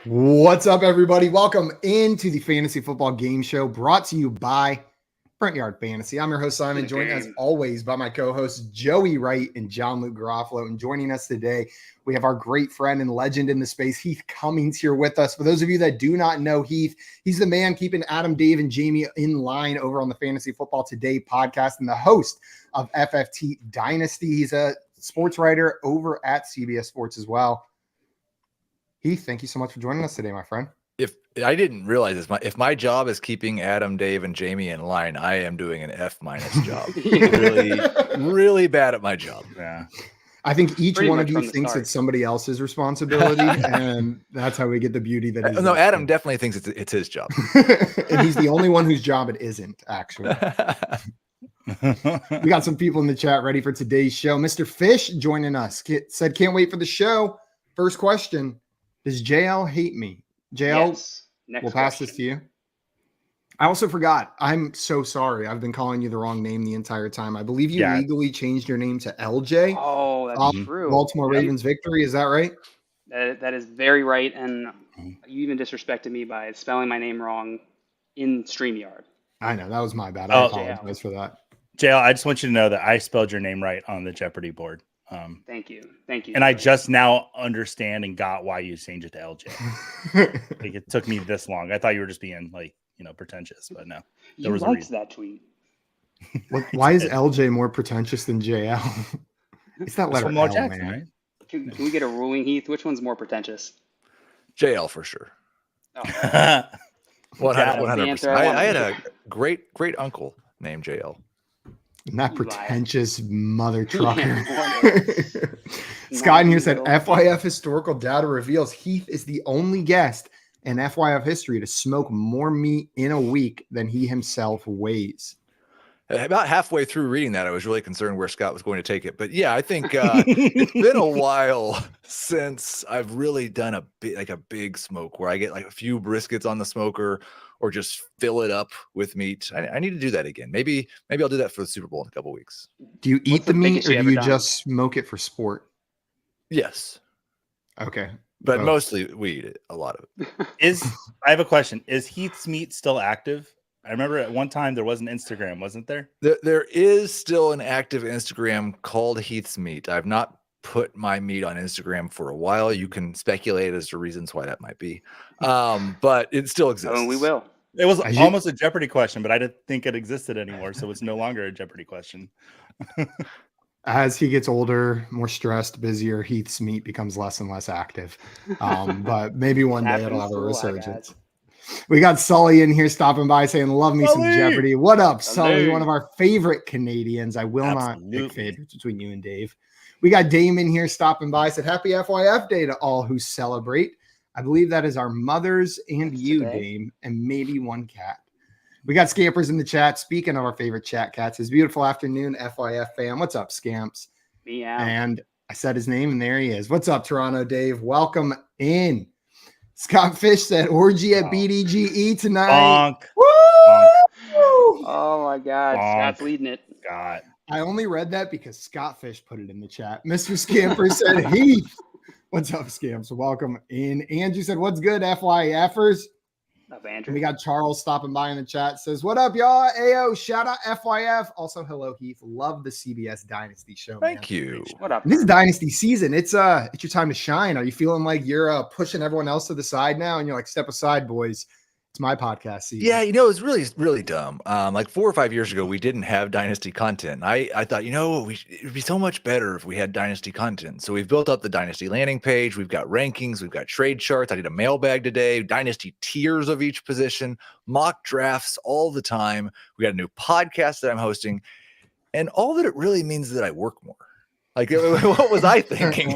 What's up, everybody? Welcome into the Fantasy Football Game Show brought to you by Front Yard Fantasy. I'm your host, Simon, joined as always by my co-hosts, Joey Wright and John Luke Garofalo. And joining us today, we have our great friend and legend in the space, Heath Cummings, here with us. For those of you that do not know Heath, he's the man keeping Adam, Dave, and Jamie in line over on the Fantasy Football Today podcast and the host of FFT Dynasty. He's a sports writer over at CBS Sports as well. Heath, thank you so much for joining us today, my friend. If I didn't realize this, if my job is keeping Adam, Dave, and Jamie in line, I am doing an F- job. really bad at my job. Yeah. I think each one of you thinks it's somebody else's responsibility, and that's how we get the beauty that is. No, Adam definitely thinks it's his job. And he's the only one whose job it isn't, actually. We got some people in the chat ready for today's show. Mr. Fish joining us said, can't wait for the show. First question. Does JL hate me? JL, yes. We'll pass this to you. I also forgot. I'm so sorry. I've been calling you the wrong name the entire time. I believe you legally changed your name to LJ. Oh, that's true. Baltimore Ravens victory. Is that right? That is very right. And you even disrespected me by spelling my name wrong in StreamYard. I know. That was my bad. I apologize for that. JL, I just want you to know that I spelled your name right on the Jeopardy board. Thank you. And I just now understand and got why you changed it to LJ. Like it took me this long. I thought you were just being pretentious, but no. You liked that tweet. Why is LJ more pretentious than JL? It's that letter L, Jackson, man. right? Can we get a ruling, Heath? Which one's more pretentious? JL for sure. Oh. 100%. I had a great uncle named JL. That pretentious mother trucker. Scott in here said, FYF historical data reveals Heath is the only guest in FYF history to smoke more meat in a week than he himself weighs. About halfway through reading that, I was really concerned where Scott was going to take it. But yeah, I think it's been a while since I've really done a big smoke where I get like a few briskets on the smoker or just fill it up with meat. I need to do that again. Maybe I'll do that for the Super Bowl in a couple of weeks. Do you eat the meat or do you just smoke it for sport? Yes. Okay. But mostly we eat it, a lot of it. I have a question. Is Heath's Meat still active? I remember at one time there was an Instagram, wasn't there? There is still an active Instagram called Heath's Meat. I've not put my meat on Instagram for a while. You can speculate as to reasons why that might be. But it still exists. Oh, we will. It was almost a Jeopardy question, but I didn't think it existed anymore. So it's no longer a Jeopardy question. As he gets older, more stressed, busier, Heath's Meat becomes less and less active. But maybe one day it'll have a resurgence. We got Sully in here stopping by saying, love me some Jeopardy. What up, Sully? One of our favorite Canadians. I will not pick favorites between you and Dave. We got Damon here stopping by, said, happy FYF day to all who celebrate. I believe that is our mothers and you, Dame, and maybe one cat. We got Scampers in the chat. Speaking of our favorite chat cats, it's beautiful afternoon, FYF fam. What's up, Scamps? Meow. And I said his name, and there he is. What's up, Toronto Dave? Welcome in. Scott Fish said, orgy at BDGE tonight. Bonk. Woo! Bonk. Oh, my God. Bonk. Scott's leading it. God. I only read that because Scott Fish put it in the chat. Mr. Scamper said, Heath. What's up, Scamps? Welcome in. Andrew said, what's good, FYFers? Up, Andrew. We got Charles stopping by in the chat. Says, what up, y'all? Ayo, shout out FYF. Also, hello, Heath. Love the CBS Dynasty show. Thank you. What up? This is Dynasty season. It's your time to shine. Are you feeling like you're pushing everyone else to the side now? And you're like, step aside, boys. It's my podcast season. Yeah, it's really dumb. Like 4 or 5 years ago, we didn't have Dynasty content. I thought, it would be so much better if we had Dynasty content. So we've built up the Dynasty landing page. We've got rankings. We've got trade charts. I did a mailbag today. Dynasty tiers of each position, mock drafts all the time. We got a new podcast that I'm hosting. And all that it really means is that I work more. Like, what was I thinking?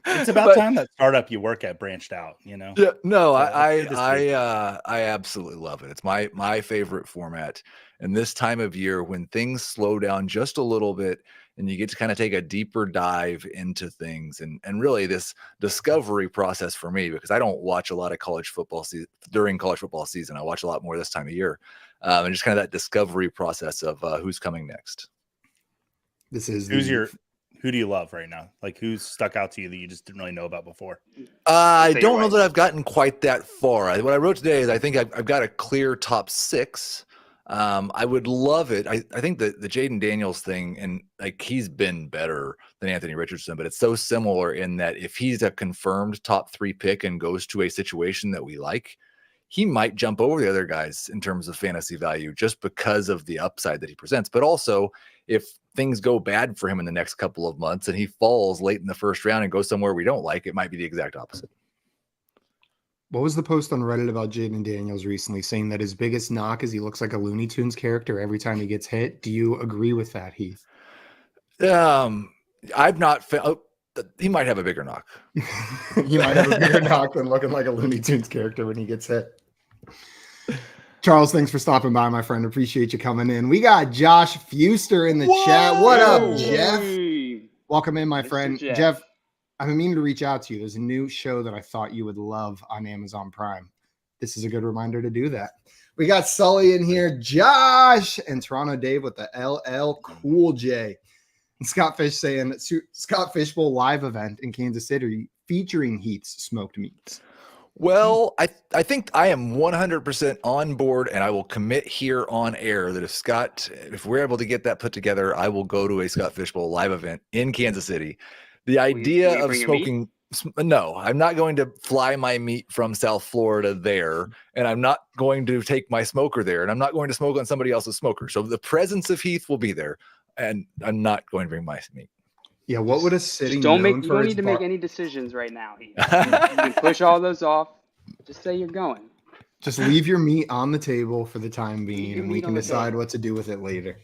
It's about time that startup you work at branched out, Yeah, no, I absolutely love it. It's my favorite format. And this time of year when things slow down just a little bit and you get to kind of take a deeper dive into things and really this discovery process for me, because I don't watch a lot of college football during college football season. I watch a lot more this time of year. And just kind of that discovery process of who's coming next. This is who do you love right now? Like, who's stuck out to you that you just didn't really know about before? I don't know that I've gotten quite that far. What I wrote today is I think I've got a clear top 6. I would love it. I think the Jaden Daniels thing, and like he's been better than Anthony Richardson, but it's so similar in that if he's a confirmed top 3 pick and goes to a situation that we like, he might jump over the other guys in terms of fantasy value just because of the upside that he presents. But also, if things go bad for him in the next couple of months and he falls late in the first round and goes somewhere we don't like, it might be the exact opposite. What was the post on Reddit about Jaden Daniels recently saying that his biggest knock is he looks like a Looney Tunes character every time he gets hit? Do you agree with that, Heath? I've not felt he might have a bigger knock. He might have a bigger knock than looking like a Looney Tunes character when he gets hit. Charles, thanks for stopping by, my friend. Appreciate you coming in. We got Josh Fuster in the chat. What up, Jeff? Welcome in, my friend. Jeff, I've been meaning to reach out to you. There's a new show that I thought you would love on Amazon Prime. This is a good reminder to do that. We got Sully in here, Josh, and Toronto Dave with the LL Cool J. And Scott Fish saying Scott Fishbowl live event in Kansas City featuring Heath's smoked meats. Well, I think I am 100% on board, and I will commit here on air that if we're able to get that put together, I will go to a Scott Fishbowl live event in Kansas City. The idea of smoking, no, I'm not going to fly my meat from South Florida there, and I'm not going to take my smoker there, and I'm not going to smoke on somebody else's smoker. So the presence of Heath will be there, and I'm not going to bring my meat. Yeah, what would a city you don't need to make any decisions right now, Heath. You can push all those off. Just say you're going. Just leave your meat on the table for the time being, and we can decide what to do with it later.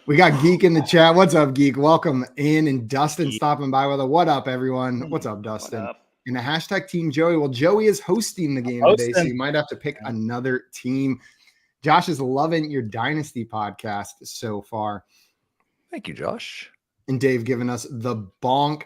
We got Geek in the chat. What's up, Geek? Welcome in. And Dustin stopping by with a what up, everyone? What's up, Dustin? What up? And the hashtag Team Joey. Well, Joey is hosting the game today, so you might have to pick another team. Josh is loving your Dynasty podcast so far. Thank you, Josh. And Dave giving us the bonk.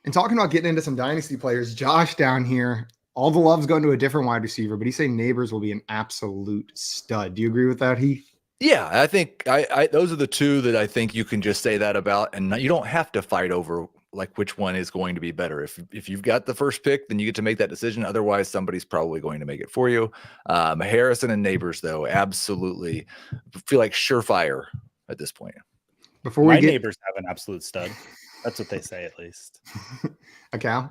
And talking about getting into some Dynasty players, Josh down here, all the love's going to a different wide receiver, but he's saying Neighbors will be an absolute stud. Do you agree with that, Heath? Yeah, I think those are the two that I think you can just say that about, and you don't have to fight over like which one is going to be better. If you've got the first pick, then you get to make that decision. Otherwise, somebody's probably going to make it for you. Harrison and Neighbors, though, absolutely feel like surefire at this point. My neighbors have an absolute stud. That's what they say, at least. A cow?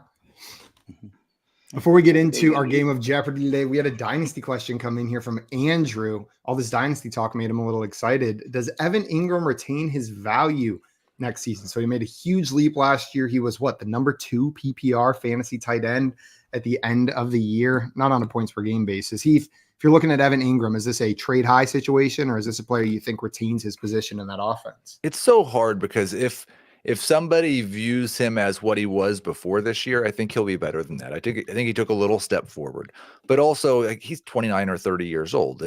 Before we get into our game of Jeopardy today, we had a Dynasty question come in here from Andrew. All this Dynasty talk made him a little excited. Does Evan Ingram retain his value next season? So he made a huge leap last year. He was the number 2 PPR fantasy tight end at the end of the year, not on a points per game basis. Heath, if you're looking at Evan Ingram, is this a trade high situation, or is this a player you think retains his position in that offense? It's so hard because if somebody views him as what he was before this year, I think he'll be better than that. I think he took a little step forward, but also he's 29 or 30 years old.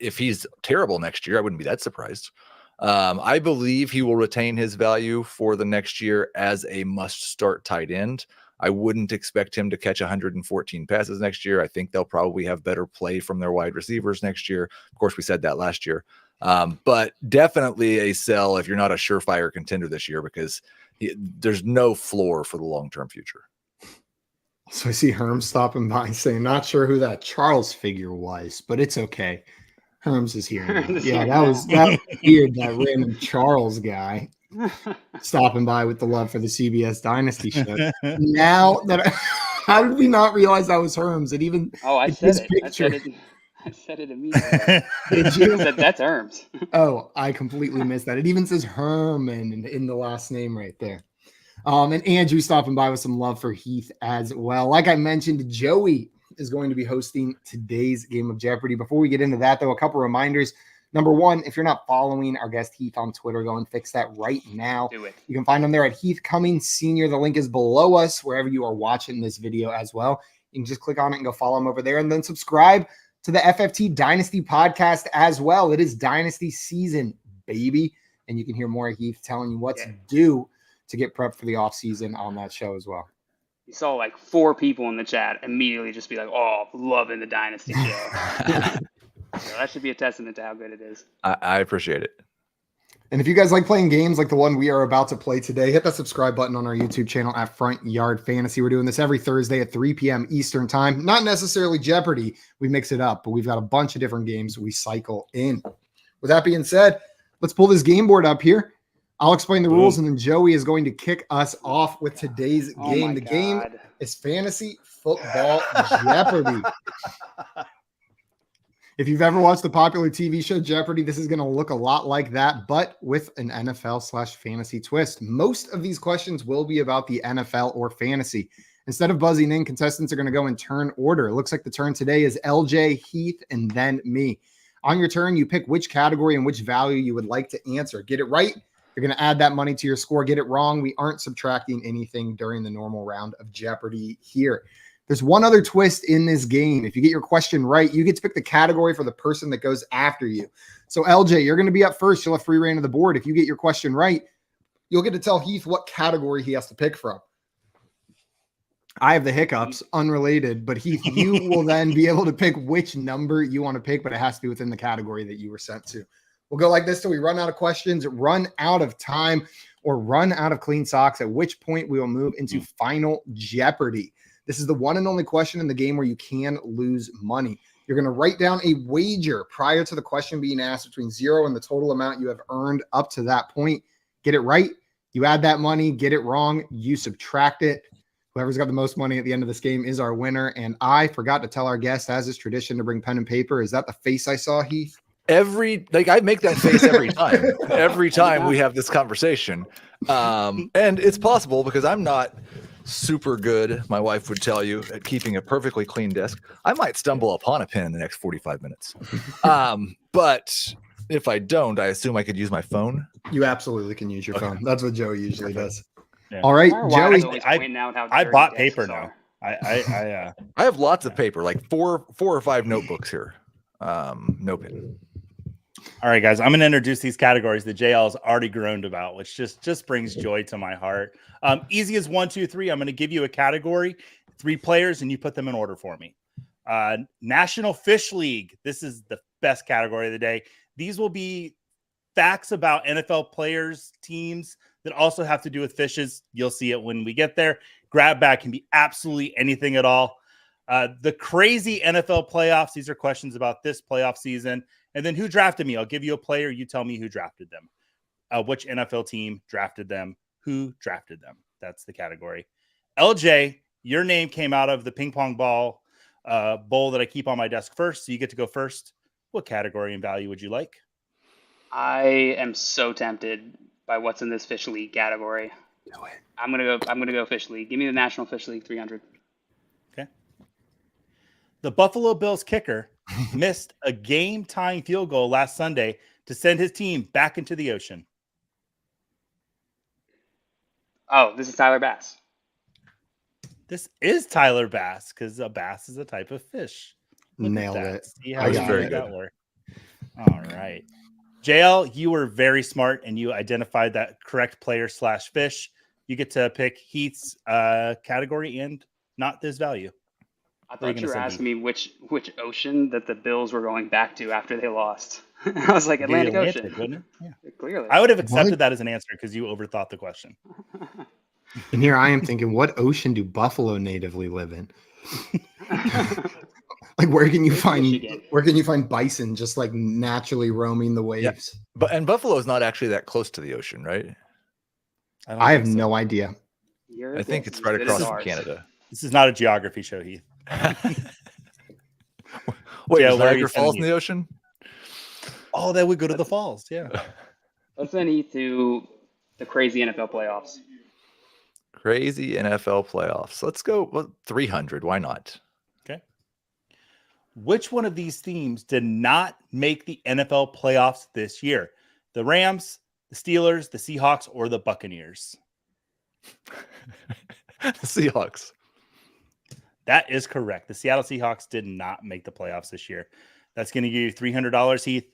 If he's terrible next year, I wouldn't be that surprised. I believe he will retain his value for the next year as a must-start tight end. I wouldn't expect him to catch 114 passes next year. I think they'll probably have better play from their wide receivers next year. Of course, we said that last year. But definitely a sell if you're not a surefire contender this year, because there's no floor for the long-term future. So I see Herm stopping by saying, not sure who that Charles figure was, but it's okay. Herms is here now. Yeah, that was weird, that random Charles guy stopping by with the love for the CBS Dynasty show. Now that how did we not realize that was Herms? It even I said it. I said it immediately. Did you? I said that's Herms. Oh, I completely missed that. It even says Herman in the last name right there. And Andrew stopping by with some love for Heath as well. Like I mentioned, Joey is going to be hosting today's game of Jeopardy. Before we get into that, though, a couple reminders. Number one, if you're not following our guest Heath on Twitter, go and fix that right now. Do it. You can find him there at Heath Cummings Senior. The link is below us, wherever you are watching this video as well. You can just click on it and go follow him over there, and then subscribe to the FFT Dynasty podcast as well. It is Dynasty season, baby. And you can hear more of Heath telling you what to do to get prepped for the offseason on that show as well. You saw like 4 people in the chat immediately just be like, oh, loving the Dynasty show. So that should be a testament to how good it is. I appreciate it. And if you guys like playing games like the one we are about to play today, hit that subscribe button on our YouTube channel at Front Yard Fantasy. We're doing this every Thursday at 3 p.m. Eastern time. Not necessarily Jeopardy. We mix it up, but we've got a bunch of different games we cycle in. With that being said, let's pull this game board up here. I'll explain the rules, and then Joey is going to kick us off with today's game. The game is Fantasy Football Jeopardy. If you've ever watched the popular TV show Jeopardy, this is going to look a lot like that, but with an NFL/fantasy twist. Most of these questions will be about the NFL or fantasy. Instead of buzzing in, contestants are going to go in turn order. It looks like the turn today is LJ, Heath, and then me. On your turn, you pick which category and which value you would like to answer. Get it right, you're going to add that money to your score. Get it wrong, we aren't subtracting anything during the normal round of Jeopardy here. There's one other twist in this game. If you get your question right, you get to pick the category for the person that goes after you. So LJ, you're going to be up first. You'll have free reign of the board. If you get your question right, you'll get to tell Heath what category he has to pick from. I have the hiccups, unrelated, but Heath, you will then be able to pick which number you want to pick, but it has to be within the category that you were sent to. We'll go like this till we run out of questions, run out of time, or run out of clean socks, at which point we will move into Final Jeopardy. This is the one and only question in the game where you can lose money. You're going to write down a wager prior to the question being asked between 0 and the total amount you have earned up to that point. Get it right, you add that money. Get it wrong, you subtract it. Whoever's got the most money at the end of this game is our winner. And I forgot to tell our guest, as is tradition, to bring pen and paper. Is that the face I saw, Heath? I make that face every time. Every time we have this conversation. And it's possible because I'm not super good, my wife would tell you, at keeping a perfectly clean desk. I might stumble upon a pen in the next 45 minutes. But if I don't, I assume I could use my phone. You absolutely can use your phone. That's what Joey usually does. Yeah. All right, Joey. I bought paper now. I have lots of paper, like four or five notebooks here. No pen. All right, guys, I'm going to introduce these categories that JL's already groaned about, which just brings joy to my heart. Easy as 1, 2, 3. I'm going to give you a category, 3 players, and you put them in order for me. National Fish League. This is the best category of the day. These will be facts about NFL players, teams that also have to do with fishes. You'll see it when we get there. Grab bag can be absolutely anything at all. The crazy NFL playoffs. These are questions about this playoff season. And then who drafted me? I'll give you a player. You tell me who drafted them. Which NFL team drafted them? Who drafted them? That's the category. LJ, your name came out of the ping pong ball bowl that I keep on my desk first. So you get to go first. What category and value would you like? I am so tempted by what's in this Fish League category. Do it. I'm gonna go Fish League. Give me the National Fish League 300. Okay. The Buffalo Bills kicker missed a game-tying field goal last Sunday to send his team back into the ocean. Oh, this is Tyler Bass. This is Tyler Bass because a bass is a type of fish. Nailed it. See how very good. All right. JL, you were very smart and you identified that correct player / fish. You get to pick Heath's category and not this value. I thought you were asking me which ocean that the Bills were going back to after they lost. I was like, Atlantic Ocean. Wouldn't it? Yeah. Clearly. I would have accepted that as an answer because you overthought the question. And here I am thinking, what ocean do buffalo natively live in? Like, where can you find bison just like naturally roaming the waves? Yeah. And Buffalo is not actually that close to the ocean, right? I have no idea. I think it's right across from Canada. This is not a geography show, Heath. Wait, is Niagara Falls in the ocean? Oh, that would go to the falls. Yeah. Let's send Heath to the crazy NFL playoffs. Crazy NFL playoffs. Let's go 300. Why not? Okay. Which one of these teams did not make the NFL playoffs this year? The Rams, the Steelers, the Seahawks, or the Buccaneers? The Seahawks. That is correct. The Seattle Seahawks did not make the playoffs this year. That's going to give you $300, Heath.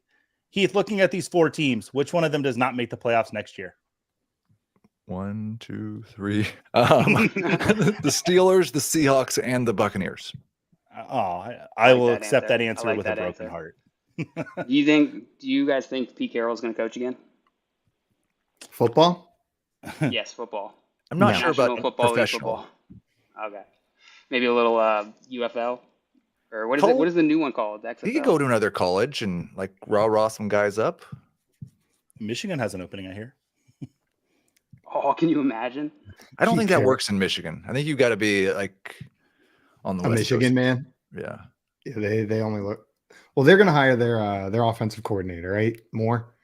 Heath, looking at these 4 teams, which one of them does not make the playoffs next year? 1, 2, 3. The Steelers, the Seahawks, and the Buccaneers. I will accept that answer with a broken heart. Do you guys think Pete Carroll's going to coach again? Football? Yes, football. I'm not No. sure National about Football League professional. football. Okay. Maybe a little UFL? Or what is it? Col- What is the new one called? XFL? You could go to another college and like rah some guys up. Michigan has an opening, I hear. Oh, can you imagine? I don't Keith think that Carroll. works in Michigan. I think you got to be like on the A West Michigan Coast. man? Yeah. Yeah, they only look. Well, they're going to hire their offensive coordinator, right? More.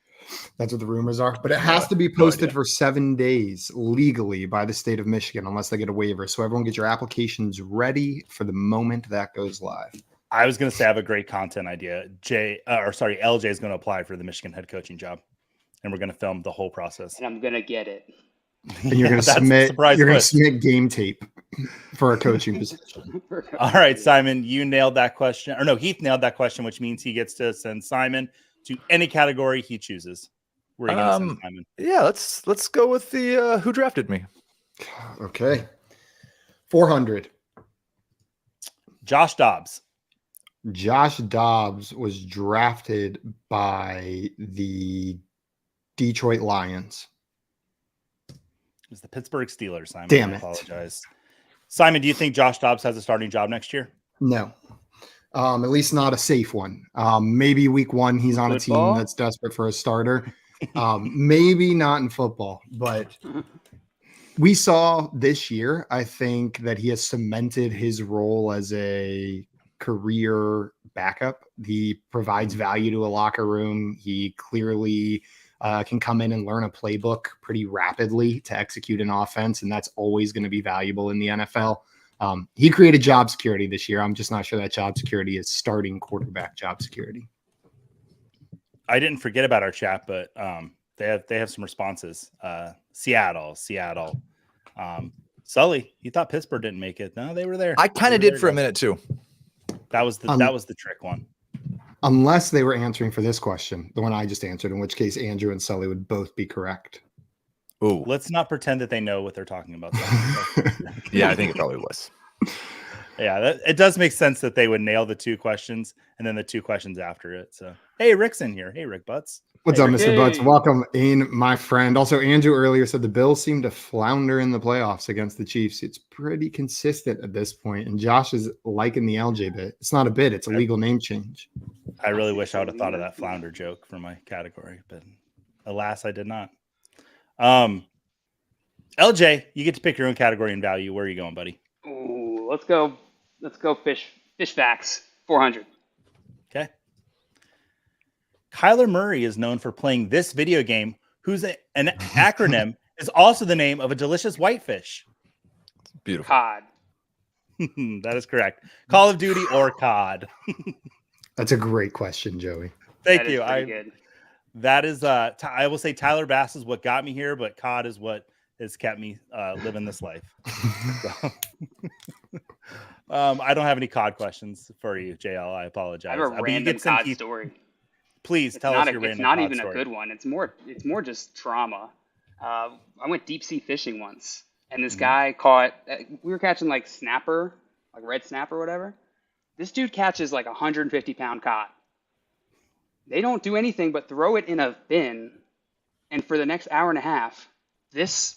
That's what the rumors are. But it has to be No posted idea. for 7 days legally by the state of Michigan, unless they get a waiver. So everyone get your applications ready for the moment that goes live. I was going to say I have a great content idea. LJ is going to apply for the Michigan head coaching job, and we're going to film the whole process. And I'm going to get it. And you're going to that's the submit. surprise You're going to twist. submit game tape for a coaching position. All right, Simon, you nailed that question. Or no, Heath nailed that question, which means he gets to send Simon to any category he chooses. Where are you going to send Simon? Yeah, let's go with the who drafted me. Okay. 400. Josh Dobbs. Josh Dobbs was drafted by the Detroit Lions. It was the Pittsburgh Steelers, Simon. Damn I it. apologize. Simon, do you think Josh Dobbs has a starting job next year? No. At least not a safe one. Maybe week 1 he's on a Football? team that's desperate for a starter. Maybe not in football, but we saw this year, I think, that he has cemented his role as a career backup. He provides value to a locker room. He clearly can come in and learn a playbook pretty rapidly to execute an offense, and that's always going to be valuable in the NFL. He created job security this year. I'm just not sure that job security is starting quarterback job security. I didn't forget about our chat, but they have some responses. Seattle. Sully, you thought Pittsburgh didn't make it? No, they were there. I kind of did for a minute too. That was the trick one. Unless they were answering for this question, the one I just answered, in which case Andrew and Sully would both be correct. Ooh. Let's not pretend that they know what they're talking about. Yeah, I think it probably was. Yeah, it does make sense that they would nail the 2 questions and then the 2 questions after it. So, hey, Rick's in here. Hey, Rick Butts. What's up, Mr. Hey. Butts? Welcome in, my friend. Also, Andrew earlier said the Bills seem to flounder in the playoffs against the Chiefs. It's pretty consistent at this point, and Josh is liking the LJ bit. It's not a bit; it's a legal name change. I really wish I would have thought of that flounder joke for my category, but alas, I did not. LJ, you get to pick your own category and value. Where are you going, buddy? Ooh, let's go fish facts. 400. Okay. Kyler Murray is known for playing this video game, whose an acronym is also the name of a delicious whitefish. Beautiful. COD. That is correct. Call of Duty or COD. That's a great question, Joey. Thank That is you. pretty good. That is I will say Tyler Bass is what got me here, but COD is what has kept me living this life. So, I don't have any COD questions for you, JL. I apologize. I have a But you random get some COD key- story. Please It's tell not us your it's random not COD even story. a good one. It's more just trauma. I went deep sea fishing once, and this guy caught. We were catching like snapper, like red snapper, or whatever. This dude catches like 150-pound cod. They don't do anything but throw it in a bin, and for the next hour and a half, this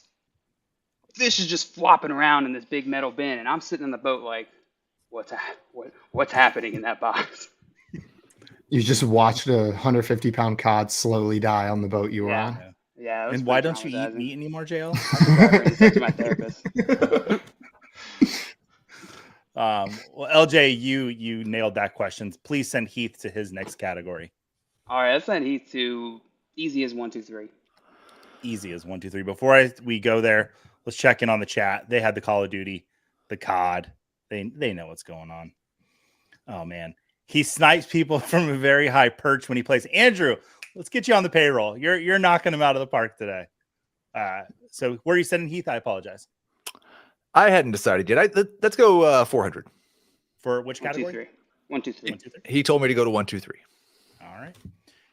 fish is just flopping around in this big metal bin, and I'm sitting in the boat like, what's happening in that box? You just watched a 150-pound cod slowly die on the boat you were on. Yeah. It was And why pretty don't you eat traumatizing. meat anymore, JL? I bring this up to my therapist. Well, LJ, you nailed that question. Please send Heath to his next category. All right, let's send Heath to easy as 1, 2, 3. Easy as 1, 2, 3. Before we go there, let's check in on the chat. They had the Call of Duty, the COD. They know what's going on. Oh man, he snipes people from a very high perch when he plays. Andrew, let's get you on the payroll. You're knocking him out of the park today. So where are you sending Heath? I apologize. I hadn't decided yet. Let's go 400. For which 1, 2, category? 3. 1, 2, 3. 1, 2, 3. He told me to go to 1, 2, 3. All right.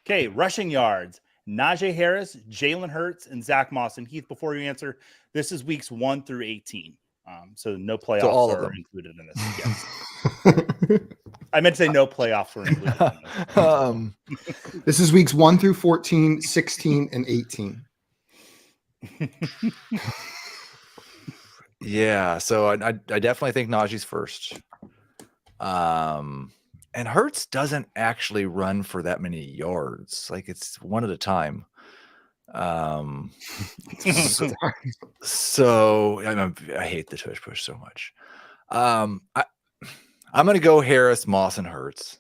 Okay, rushing yards. Najee Harris, Jalen Hurts, and Zach Moss. And Heath, before you answer, this is weeks 1 through 18. So no playoffs all of are them. included in this. Yes. I meant to say no playoffs were included in this. This is weeks 1 through 14, 16, and 18. Yeah, so I definitely think Najee's first. And Hurts doesn't actually run for that many yards. Like it's one at a time. So I hate the tush push so much. I'm gonna go Harris, Moss, and Hurts.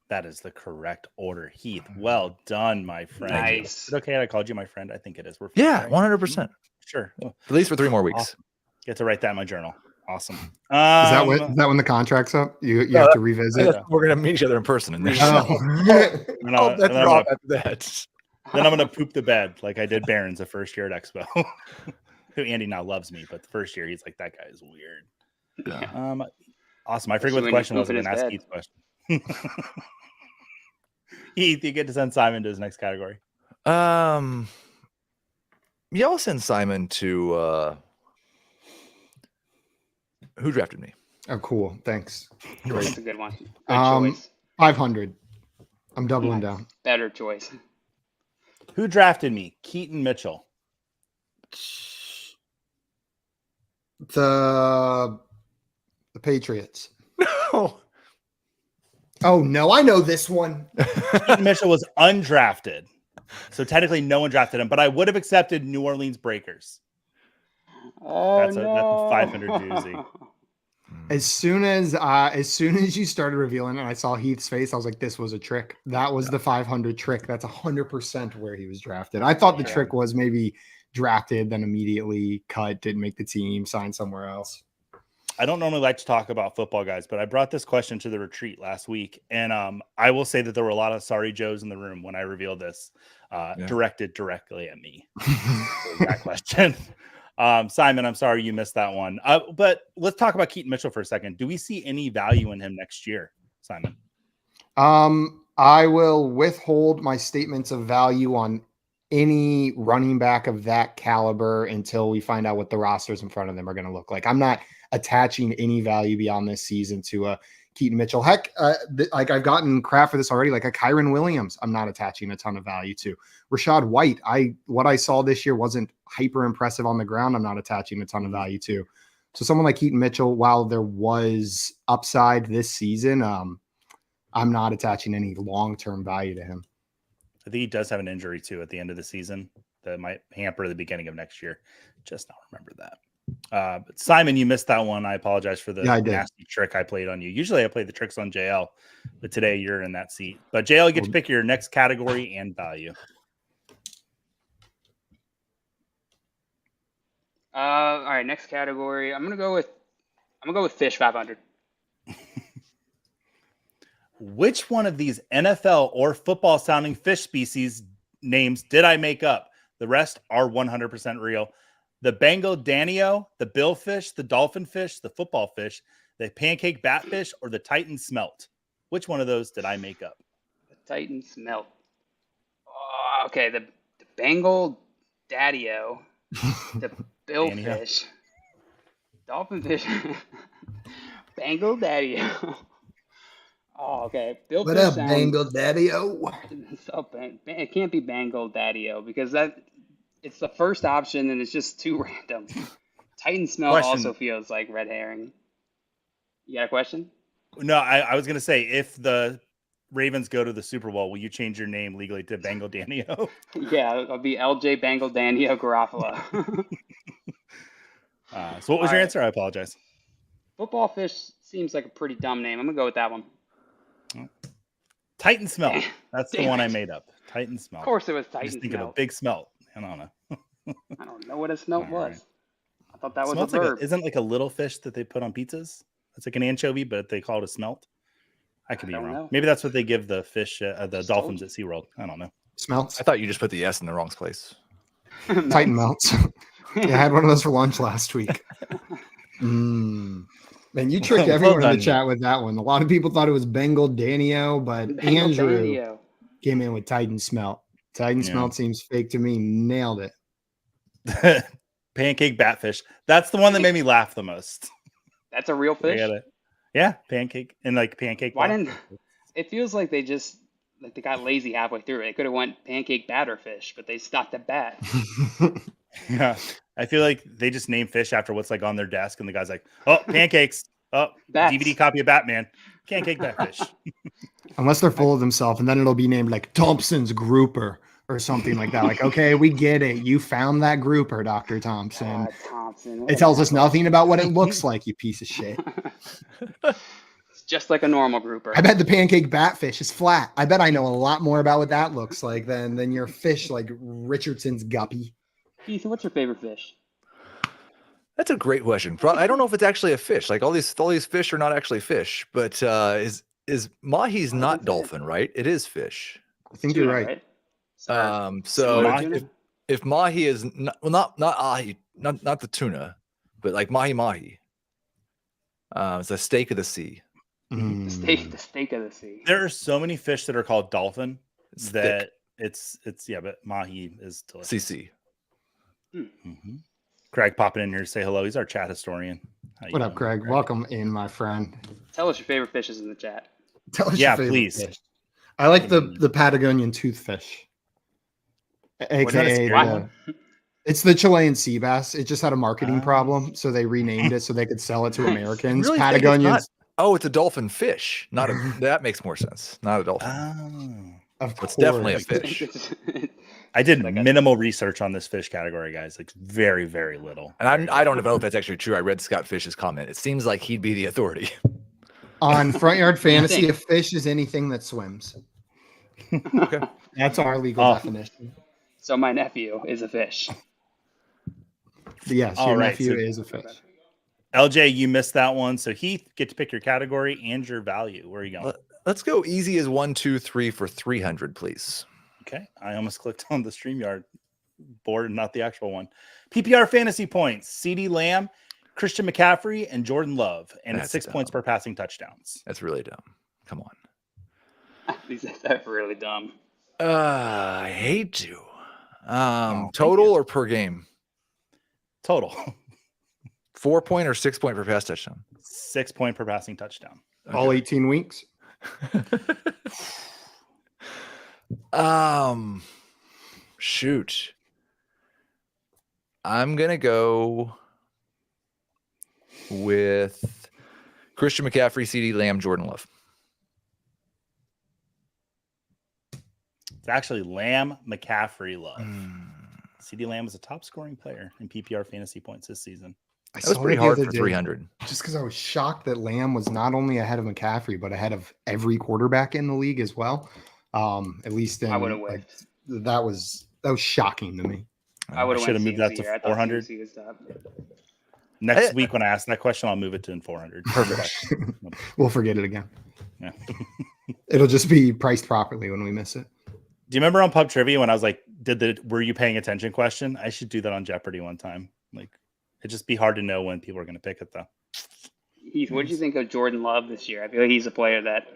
That is the correct order, Heath. Well done, my friend. Nice. Is it okay, I called you my friend. I think it is. We're friends, Yeah, right? 100%. Sure. At least for 3 more weeks. Awesome. Get to write that in my journal. Awesome. Is that when the contract's up? You have to revisit. We're gonna meet each other in person. And Then then I'm gonna poop the bed like I did Barron's the first year at Expo. Who Andy now loves me, but the first year he's like, that guy is weird. Yeah. Awesome. I forget what the question was. I'm gonna ask Heath's question. Heath, you get to send Simon to his next category. Y'all send Simon to who drafted me? Oh, cool. Thanks. That's a good one. Good choice. 500. I'm doubling down. Better choice. Who drafted me? Keaton Mitchell. The Patriots. No. Oh no, I know this one. Keaton Mitchell was undrafted, so technically no one drafted him. But I would have accepted New Orleans Breakers. Oh, that's a 500 doozy. As soon as you started revealing it, and I saw Heath's face, I was like, "This was a trick. That was the 500 trick. That's 100% where he was drafted." I thought the trick was maybe drafted, then immediately cut, didn't make the team, signed somewhere else. I don't normally like to talk about football, guys, but I brought this question to the retreat last week, and I will say that there were a lot of sorry Joes in the room when I revealed this, directed directly at me. That question. Simon, I'm sorry you missed that one. But let's talk about Keaton Mitchell for a second. Do we see any value in him next year, Simon? I will withhold my statements of value on any running back of that caliber until we find out what the rosters in front of them are going to look like. I'm not attaching any value beyond this season to Keaton Mitchell. Heck, like I've gotten crap for this already. Like a Kyron Williams, I'm not attaching a ton of value to. Rashad White, what I saw this year wasn't hyper impressive on the ground. I'm not attaching a ton of value to. So someone like Keaton Mitchell, while there was upside this season, I'm not attaching any long-term value to him. I think he does have an injury too at the end of the season that might hamper the beginning of next year. Just not remember that. But Simon, you missed that one. I apologize for the nasty trick I played on you. Usually I play the tricks on JL, but today you're in that seat. But JL, you get to pick your next category and value. All right, next category. I'm gonna go with fish 500. Which one of these NFL or football sounding fish species names did I make up? The rest are 100% real. The Bengal Danio, the billfish, the dolphin fish, the football fish, the pancake batfish, or the Titan smelt. Which one of those did I make up? The Titan smelt. Oh, okay, the Bengal Daddio, the billfish, dolphin fish, Bengal Daddio. Oh, okay. Billfish. What up, Bengal Daddio? It can't be Bengal Daddio because it's the first option and it's just too random. Titan smell also feels like red herring. You got a question? No, I was going to say, if the Ravens go to the Super Bowl, will you change your name legally to Bengal Danio? Yeah, it'll be LJ Bengal Danio Garofalo. So what was your answer? I apologize. Football fish seems like a pretty dumb name. I'm going to go with that one. Titan smelt. That's the one I made up. Titan smelt. Of course it was Titan just think smelt. of a big smelt. I don't know. I don't know what a smelt was. Right. I thought that was Smelt's a verb. Isn't like a little fish that they put on pizzas? It's like an anchovy, but they call it a smelt. I could be wrong. Know. Maybe that's what they give the fish, the dolphins at SeaWorld. I don't know. Smelts. I thought you just put the S in the wrong place. Titan melts. Yeah, I had one of those for lunch last week. Man, you tricked everyone in the chat with that one. A lot of people thought it was Bengal Danio, but Andrew came in with Titan smelt. Titan smelt seems fake to me. Nailed it. Pancake batfish. That's the one that made me laugh the most. That's a real fish? Yeah, pancake and like pancake. Why didn't it feels like they just like they got lazy halfway through. They could have went pancake batter fish, but they stopped at bat. Yeah. I feel like they just name fish after what's like on their desk, and the guy's like, "Oh, pancakes. Oh, Bats. DVD copy of Batman. Can't cake that fish." Unless they're full of themselves, and then it'll be named like Thompson's Grouper or something like that. Like, okay, we get it. You found that grouper, Dr. Thompson. Thompson. It tells us nothing about what it looks like, you piece of shit. It's just like a normal grouper. I bet the pancake batfish is flat. I bet I know a lot more about what that looks like than your fish like Richardson's guppy. Heath, what's your favorite fish? That's a great question. I don't know if it's actually a fish. Like all these fish are not actually fish, but is mahi's not dolphin, right? It is fish. I think Tuna, you're right. So if mahi is not ahi, not the tuna, but like mahi, it's a steak of the sea. The steak of the sea. There are so many fish that are called dolphin It's that it's but mahi is delicious. CC. Mm-hmm. Craig popping in here to say hello. He's our chat historian. What up, Craig? Welcome in, my friend. Tell us your favorite fishes in the chat. Tell us your favorite please. fish. I like the Patagonian toothfish, aka it's the Chilean sea bass. It just had a marketing problem, so they renamed it so they could sell it to Americans. Really Patagonians. It's a dolphin fish. Not a. That makes more sense. Not a dolphin. Of course. It's definitely a fish. I did minimal research on this fish category, guys. Like very, very little. And I don't know if that's actually true. I read Scott Fish's comment. It seems like he'd be the authority. On Front Yard Fantasy, a fish is anything that swims. Okay. That's our legal definition. So my nephew is a fish. Yes, your nephew is a fish. LJ, you missed that one. So Heath, get to pick your category and your value. Where are you going? Let's go easy as 1, 2, 3 for 300, please. Okay. I almost clicked on the StreamYard board and not the actual one. PPR fantasy points, CeeDee Lamb, Christian McCaffrey, and Jordan Love. And it's 6 points per passing touchdowns. That's really dumb. Come on. That's really dumb. I hate to. Total or per game? Total. 4 point or 6 point per pass touchdown? 6 point per passing touchdown. Okay. All 18 weeks. Shoot. I'm gonna go with Christian McCaffrey, CeeDee Lamb, Jordan Love. It's actually Lamb, McCaffrey, Love. CeeDee Lamb is a top scoring player in PPR fantasy points this season. That was pretty hard for 300. Just because I was shocked that Lamb was not only ahead of McCaffrey, but ahead of every quarterback in the league as well. At least I would have whiffed. That was shocking to me. I would have moved that to 400. Next week when I ask that question, I'll move it to 400. Perfect. We'll forget it again. Yeah. It'll just be priced properly when we miss it. Do you remember on Pub Trivia when I was like, were you paying attention question? I should do that on Jeopardy one time. Like, it'd just be hard to know when people are going to pick it, though. Heath, what did you think of Jordan Love this year? I feel like he's a player that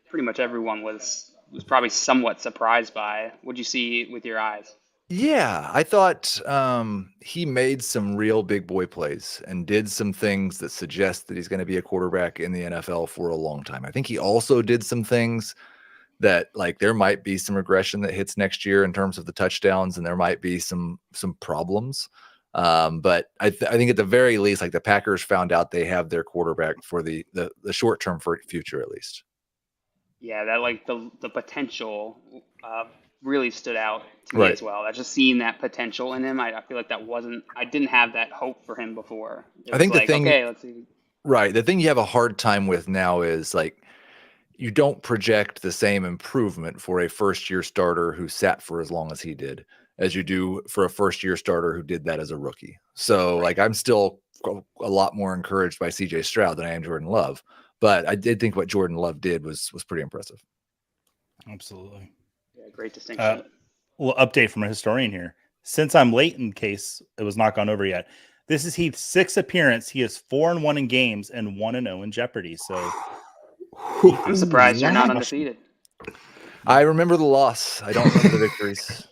pretty much everyone was probably somewhat surprised by. What'd you see with your eyes? Yeah, I thought he made some real big boy plays and did some things that suggest that he's going to be a quarterback in the NFL for a long time. I think he also did some things that, like, there might be some regression that hits next year in terms of the touchdowns, and there might be some problems. But I think at the very least, like, the Packers found out they have their quarterback for the short term future, at least. Yeah, that like the potential really stood out to me as well. That's just seeing that potential in him. I feel like I didn't have that hope for him before. I think the thing, let's see. Right. The thing you have a hard time with now is, like, you don't project the same improvement for a first-year starter who sat for as long as he did as you do for a first-year starter who did that as a rookie. So, like, I'm still a lot more encouraged by CJ Stroud than I am Jordan Love. But I did think what Jordan Love did was pretty impressive. Absolutely. Yeah, great distinction. Well, update from a historian here. Since I'm late in case it was not gone over yet, this is Heath's 6th appearance. He is 4-1 in games and 1-0 in Jeopardy. So I'm surprised you're not undefeated. I remember the loss. I don't remember the victories.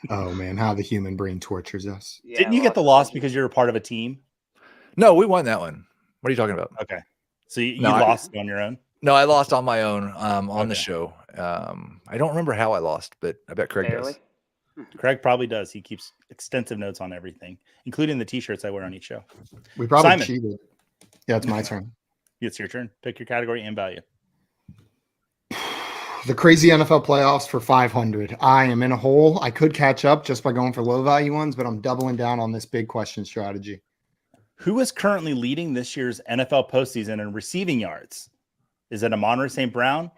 Oh man, how the human brain tortures us. Yeah, didn't you get the loss because you're a part of a team? No, we won that one. What are you talking about? Okay. So you lost on your own? No, I lost on my own on the Okay. show. I don't remember how I lost, but I bet Craig Barely. does. Craig probably does. He keeps extensive notes on everything, including the T-shirts I wear on each show. We probably Simon. cheated. Yeah, it's my turn. It's your turn. Pick your category and value. The crazy NFL playoffs for 500. I am in a hole. I could catch up just by going for low value ones, but I'm doubling down on this big question strategy. Who is currently leading this year's NFL postseason in receiving yards? Is it Amon-Ra St. Brown,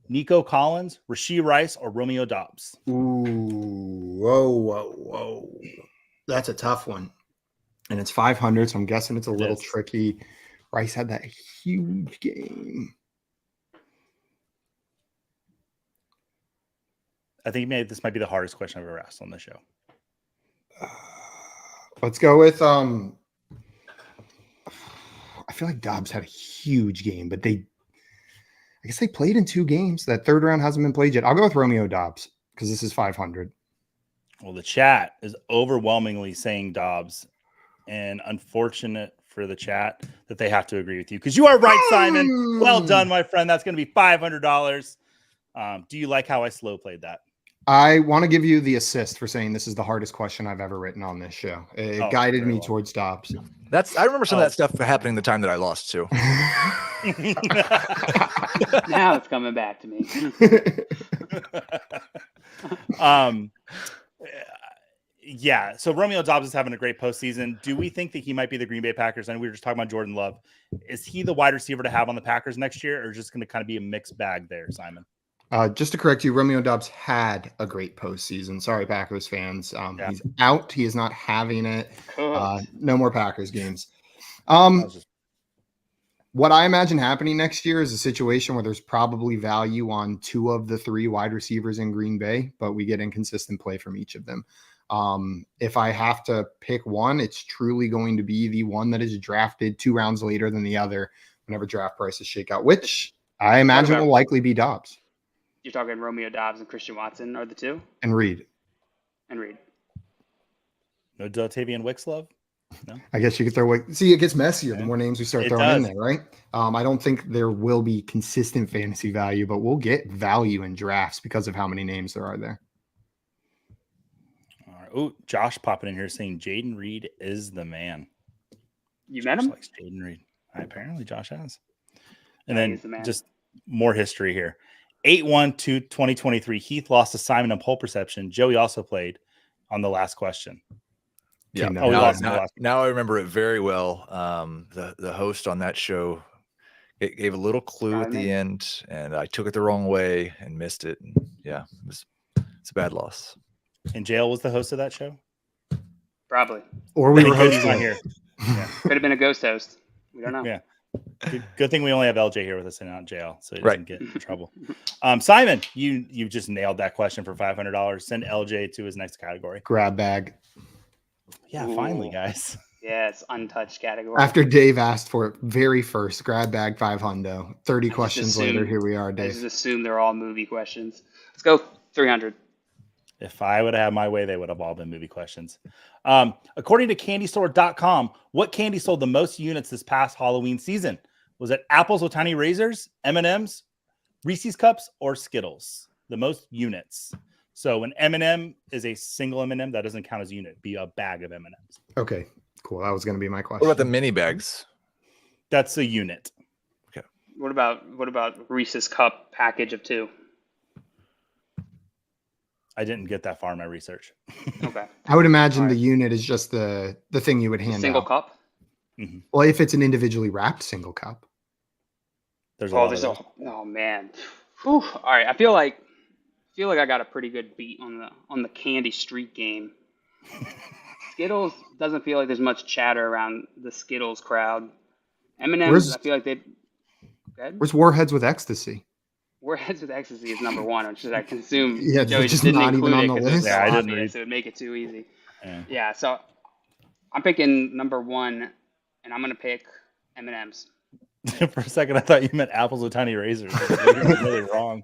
Nico Collins, Rashee Rice, or Romeo Doubs? Ooh, whoa. That's a tough one. And it's 500, so I'm guessing it's a little tricky. Rice had that huge game. I think this might be the hardest question I've ever asked on the show. Let's go with I feel like Dobbs had a huge game, but I guess they played in 2 games. That third round hasn't been played yet. I'll go with Romeo Doubs because this is 500. Well, the chat is overwhelmingly saying Dobbs, and unfortunate for the chat that they have to agree with you because you are right, Simon. Well done, my friend. That's going to be $500. Do you like how I slow played that? I want to give you the assist for saying this is the hardest question I've ever written on this show. It guided me towards Dobbs. I remember some of that stuff happening the time that I lost too. Now it's coming back to me. Yeah. So Romeo Doubs is having a great postseason. Do we think that he might be the Green Bay Packers? And we were just talking about Jordan Love. Is he the wide receiver to have on the Packers next year, or just going to kind of be a mixed bag there, Simon? Just to correct you, Romeo Doubs had a great postseason. Sorry, Packers fans. He's out. He is not having it. No more Packers games. What I imagine happening next year is a situation where there's probably value on 2 of the 3 wide receivers in Green Bay, but we get inconsistent play from each of them. If I have to pick one, it's truly going to be the one that is drafted 2 rounds later than the other whenever draft prices shake out, which I imagine will likely be Doubs. You're talking Romeo Doubs and Christian Watson are the 2? And Reed. No Dotavian Wicks love? No. I guess you could throw away. See, it gets messier the more names we start throwing in there, right? I don't think there will be consistent fantasy value, but we'll get value in drafts because of how many names there are there. All right. Oh, Josh popping in here saying Jaden Reed is the man. You met him? Likes Jaden Reed. Apparently, Josh has. And then just more history here. 8-1-2023. Heath lost to Simon on pole perception. Joey also played on the last question. Yeah. Now I remember it very well. The host on that show gave a little clue at the end, and I took it the wrong way and missed it. And it's a bad loss. And Jail was the host of that show? Probably. Or we were hosting on here. Yeah. Could have been a ghost host. We don't know. Yeah. Good thing we only have LJ here with us and not Jail, so he doesn't get in trouble. Simon, you just nailed that question for $500. Send LJ to his next category. Grab bag. Yeah, finally, guys. Yeah, it's untouched category. After Dave asked for it very first, grab bag 500. 30 questions later, here we are, Dave. I just assume they're all movie questions. Let's go 300. If I would have had my way, they would have all been movie questions. According to candystore.com, what candy sold the most units this past Halloween season? Was it apples with tiny razors, M&Ms, Reese's Cups, or Skittles? The most units. So an M&M is a single M&M. That doesn't count as a unit. Be a bag of M&Ms. Okay, cool. That was going to be my question. What about the mini bags? That's a unit. Okay. What about Reese's Cup package of 2? I didn't get that far in my research. Okay. I would imagine the unit is just the thing you would hand single out. Cup? Mm-hmm. Well, if it's an individually wrapped single cup. There's a lot of those. Oh man. Whew. All right. I feel like I got a pretty good beat on the candy street game. Skittles doesn't feel like there's much chatter around the Skittles crowd. M&M's, I feel like they. Where's Warheads with Ecstasy? Warheads with Ecstasy is number 1, which is I consume. Yeah, Joey just didn't not even on the include it list. Yeah, I didn't obvious, read. so it would make it too easy. Yeah. So I'm picking number 1, and I'm gonna pick M&M's. For a second, I thought you meant apples with tiny razors. You're really wrong.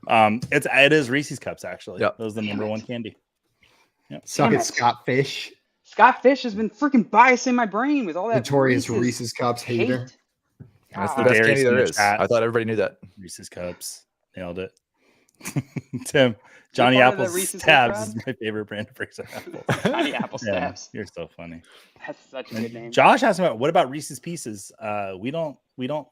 It is Reese's Cups actually. Yep. Those are the number 1 candy. Yep. Suck it, Scott Fish. Scott Fish has been freaking biasing my brain with all that Notorious Reese's Cups hater. That's the Ah, best Darius candy in there the is. chat. I thought everybody knew that. Reese's Cups. Nailed it. Tim, You're Johnny part of the Apple Reese's Stabs crowd? is my favorite brand of Reese's apples. Johnny Apple Yeah, Stabs. you're so funny. That's such a good name. Josh asked me what about Reese's Pieces? We don't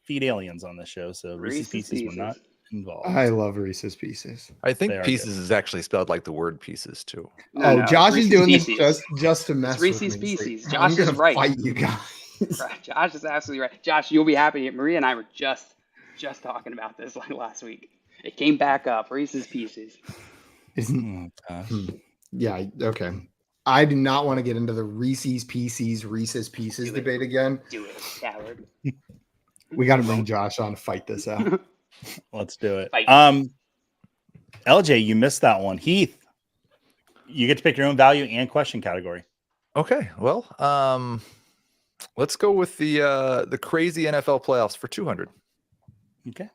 feed aliens on this show, so Reese's Reese's Pieces were not Pieces. involved. I love Reese's Pieces. I They think are pieces is actually spelled like the word pieces too. No, no, Josh it's is Reese's doing Pieces. this just to mess Reese's with me. Pieces. I'm Josh is gonna right. fight you guys. Right, Josh is absolutely right. Josh, you'll be happy. Maria and I were just talking about this like last week. It came back up. Reese's Pieces. Isn't Oh, gosh. yeah, okay. I do not want to get into the Reese's Pieces Do it. debate again. Do it, coward. We got to bring Josh on to fight this out. Let's do it. Fight. LJ, you missed that one. Heath, you get to pick your own value and question category. Okay, well, let's go with the crazy NFL playoffs for 200. Okay.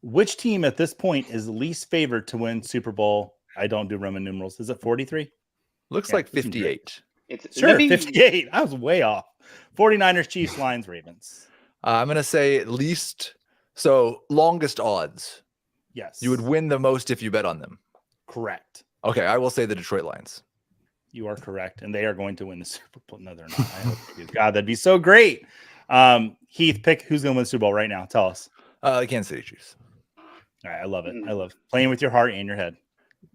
Which team at this point is least favored to win Super Bowl? I don't do Roman numerals. Is it 43? Looks Yeah, like this is great. 58. It's Sure, maybe- 58. I was way off. 49ers, Chiefs, Lions, Ravens. I'm gonna say at least longest odds. Yes. You would win the most if you bet on them. Correct. Okay, I will say the Detroit Lions. You are correct. And they are going to win the Super Bowl. No, they're not. I hope they do. God, that'd be so great. Heath, pick who's going to win the Super Bowl right now. Tell us. The Kansas City Chiefs. All right, I love it. I love playing with your heart and your head.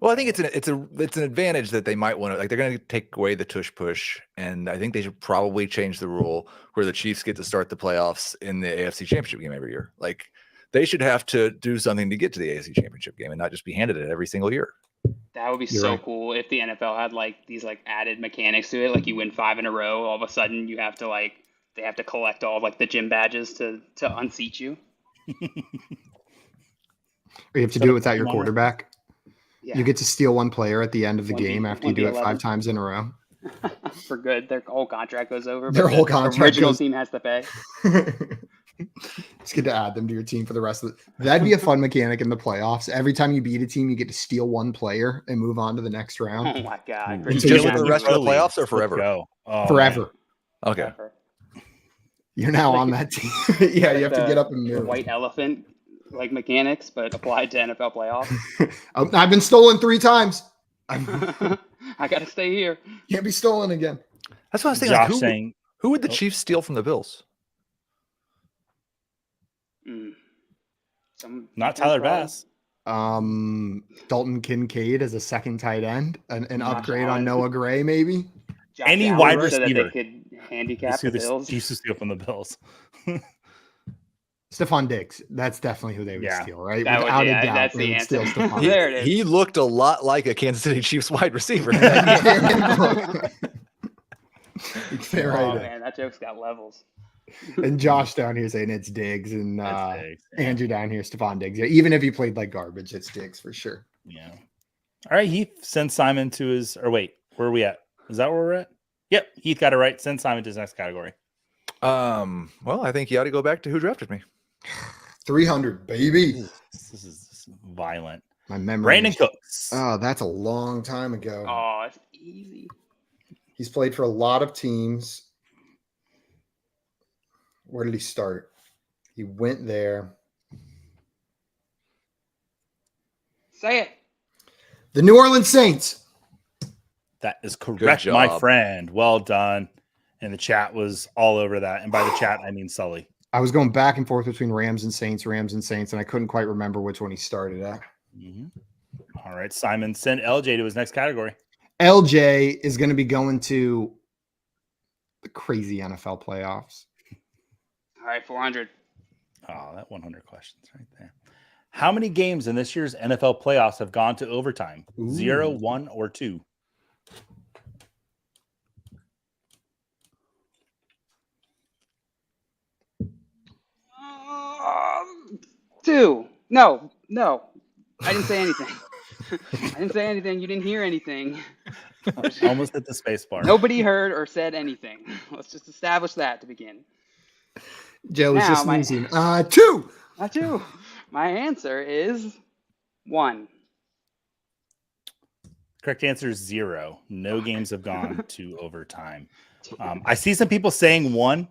Well, I think it's an advantage that they might want to, like, they're going to take away the tush push, and I think they should probably change the rule where the Chiefs get to start the playoffs in the AFC Championship game every year. Like, they should have to do something to get to the AFC Championship game and not just be handed it every single year. That would be You're so right. cool if the NFL had like these like added mechanics to it. Like you win 5 in a row, all of a sudden you have to they have to collect all like the gym badges to unseat you. Or you have to Set do up it without your tomorrow. quarterback. Yeah, You get to steal one player at the end of the 1v game after you do it 1v11. 5 times in a row. for good. Their whole contract goes over. Their but whole the contract original goes- team has to pay. It's good to add them to your team for the rest of it. That'd be a fun mechanic in the playoffs. Every time you beat a team, you get to steal one player and move on to the next Oh round my god! Ooh. Great Until Just you for have the rest of the Phillies. playoffs or Let's forever? go. Oh, forever. Okay. Forever. You're now on that team. Yeah, Like you have to get up and the move. white elephant like mechanics, but applied to NFL playoffs. Oh, I've been stolen 3 times. I I gotta stay here. can't be stolen again. That's what I was Man. thinking. Like, Josh saying, who would the Oh. Chiefs steal from the Bills? Some not defense Tyler guy. Bass. Dalton Kincaid as a second tight end, an Josh upgrade Allen. on Noah Gray, maybe. Josh Any Allen wide so that receiver. they could handicap That's who the the Bills. Chiefs to steal from the Bills. Stephon Diggs. That's definitely who they would Yeah. steal, right? That would- Without yeah, a doubt, that's they the would steal answer. Stephon. There it is. He looked a lot like a Kansas City Chiefs wide receiver. Fair Oh right. man, that joke's got levels. And Josh down here saying it's Diggs, and That's big. Andrew down here, Stephon Diggs. Yeah, even if he played like garbage, it's Diggs for sure. Yeah. All right, Heath, send Simon to his, or wait, where are we at? Is that where we're at? Yep, Heath got it right. Send Simon to his next category. Well, I think you ought to go back to who drafted me. 300, baby. This is violent. My memory. Brandon is- Cooks. Oh, that's a long time ago. Oh, it's easy. He's played for a lot of teams. Where did he start? He went there. Say it. The New Orleans Saints. That is correct, my job. friend. Well done. And the chat was all over that. And by the chat, I mean Sully. I was going back and forth between Rams and Saints, and I couldn't quite remember which one he started at. Mhm. All right, Simon, send LJ to his next category. LJ is going to be going to the crazy NFL playoffs. All right, 400. Oh, that 100 questions right there. How many games in this year's NFL playoffs have gone to overtime? Ooh. 0, 1, or 2? Two. No. I didn't say anything. I didn't say anything. You didn't hear anything. Almost hit the space bar. Nobody heard or said anything. Let's just establish that to begin. Joe is Now, just my- losing. 2. Not two. My answer is 1. Correct answer is 0. No games have gone to overtime. I see some people saying 1.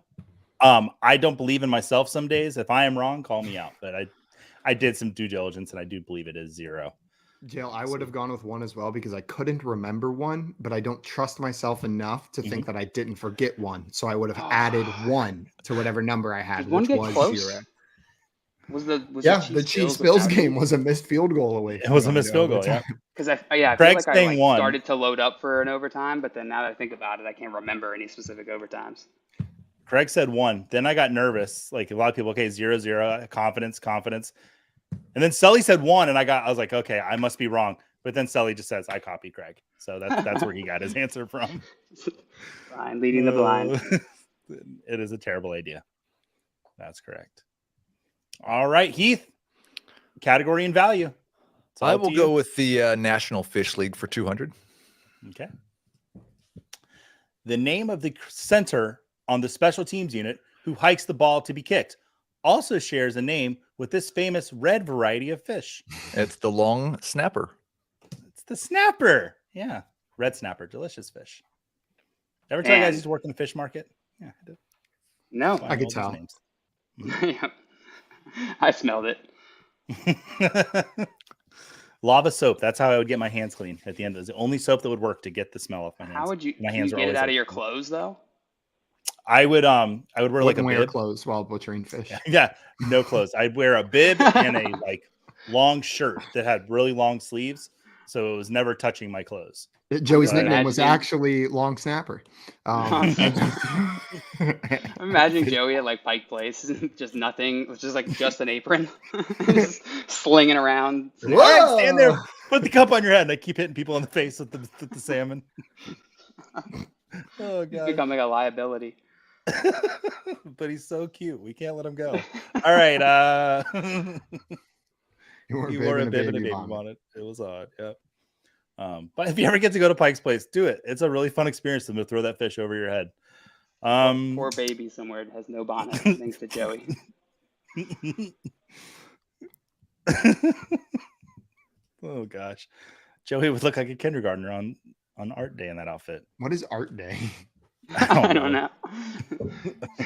I don't believe in myself some days. If I am wrong, call me out. But I did some due diligence, and I do believe it is 0. Jill, I would have gone with 1 as well because I couldn't remember 1, but I don't trust myself enough to think that I didn't forget 1. So I would have added 1 to whatever number I had, Did one which get was close? 0. Was The Chiefs Bills game was a missed field goal away. It was a missed field goal, yeah. Because I feel Craig's like saying I 1. started to load up for an overtime, but then now that I think about it, I can't remember any specific overtimes. Craig said 1. Then I got nervous. Like a lot of people, okay, 0-0, confidence. And then Sully said 1, and I was like, okay, I must be wrong. But then Sully just says, I copied Craig. So that's where he got his answer from. Brian leading the blind. It is a terrible idea. That's correct. All right, Heath. Category and value. I will go with the National Fish League for 200. Okay. The name of the center on the special teams unit who hikes the ball to be kicked also shares a name with this famous red variety of fish. It's the long snapper. It's the snapper. Yeah. Red snapper. Delicious fish. Ever tell you guys used to work in the fish market? Yeah, I did. No. I could tell. Yeah. I smelled it. Lava soap. That's how I would get my hands clean at the end. It was the only soap that would work to get the smell off my hands. How would you, my hands you are get it always out of your clothes though? I would wear like a wear bib. clothes while butchering fish. Yeah, no clothes. I'd wear a bib and a like long shirt that had really long sleeves, so it was never touching my clothes. Joey's nickname was actually Long Snapper. Imagine Joey at like Pike Place, just nothing. It's just an apron, just slinging around. All right, stand there, put the cup on your head, and I keep hitting people in the face with the salmon. Oh god, becoming a liability. But he's so cute. We can't let him go. All right. You wore a bib and a baby bonnet. It was odd. Yeah. But if you ever get to go to Pike's Place, do it. It's a really fun experience to throw that fish over your head. Poor baby somewhere has no bonnet, thanks to Joey. Oh gosh, Joey would look like a kindergartner on art day in that outfit. What is art day? I don't know.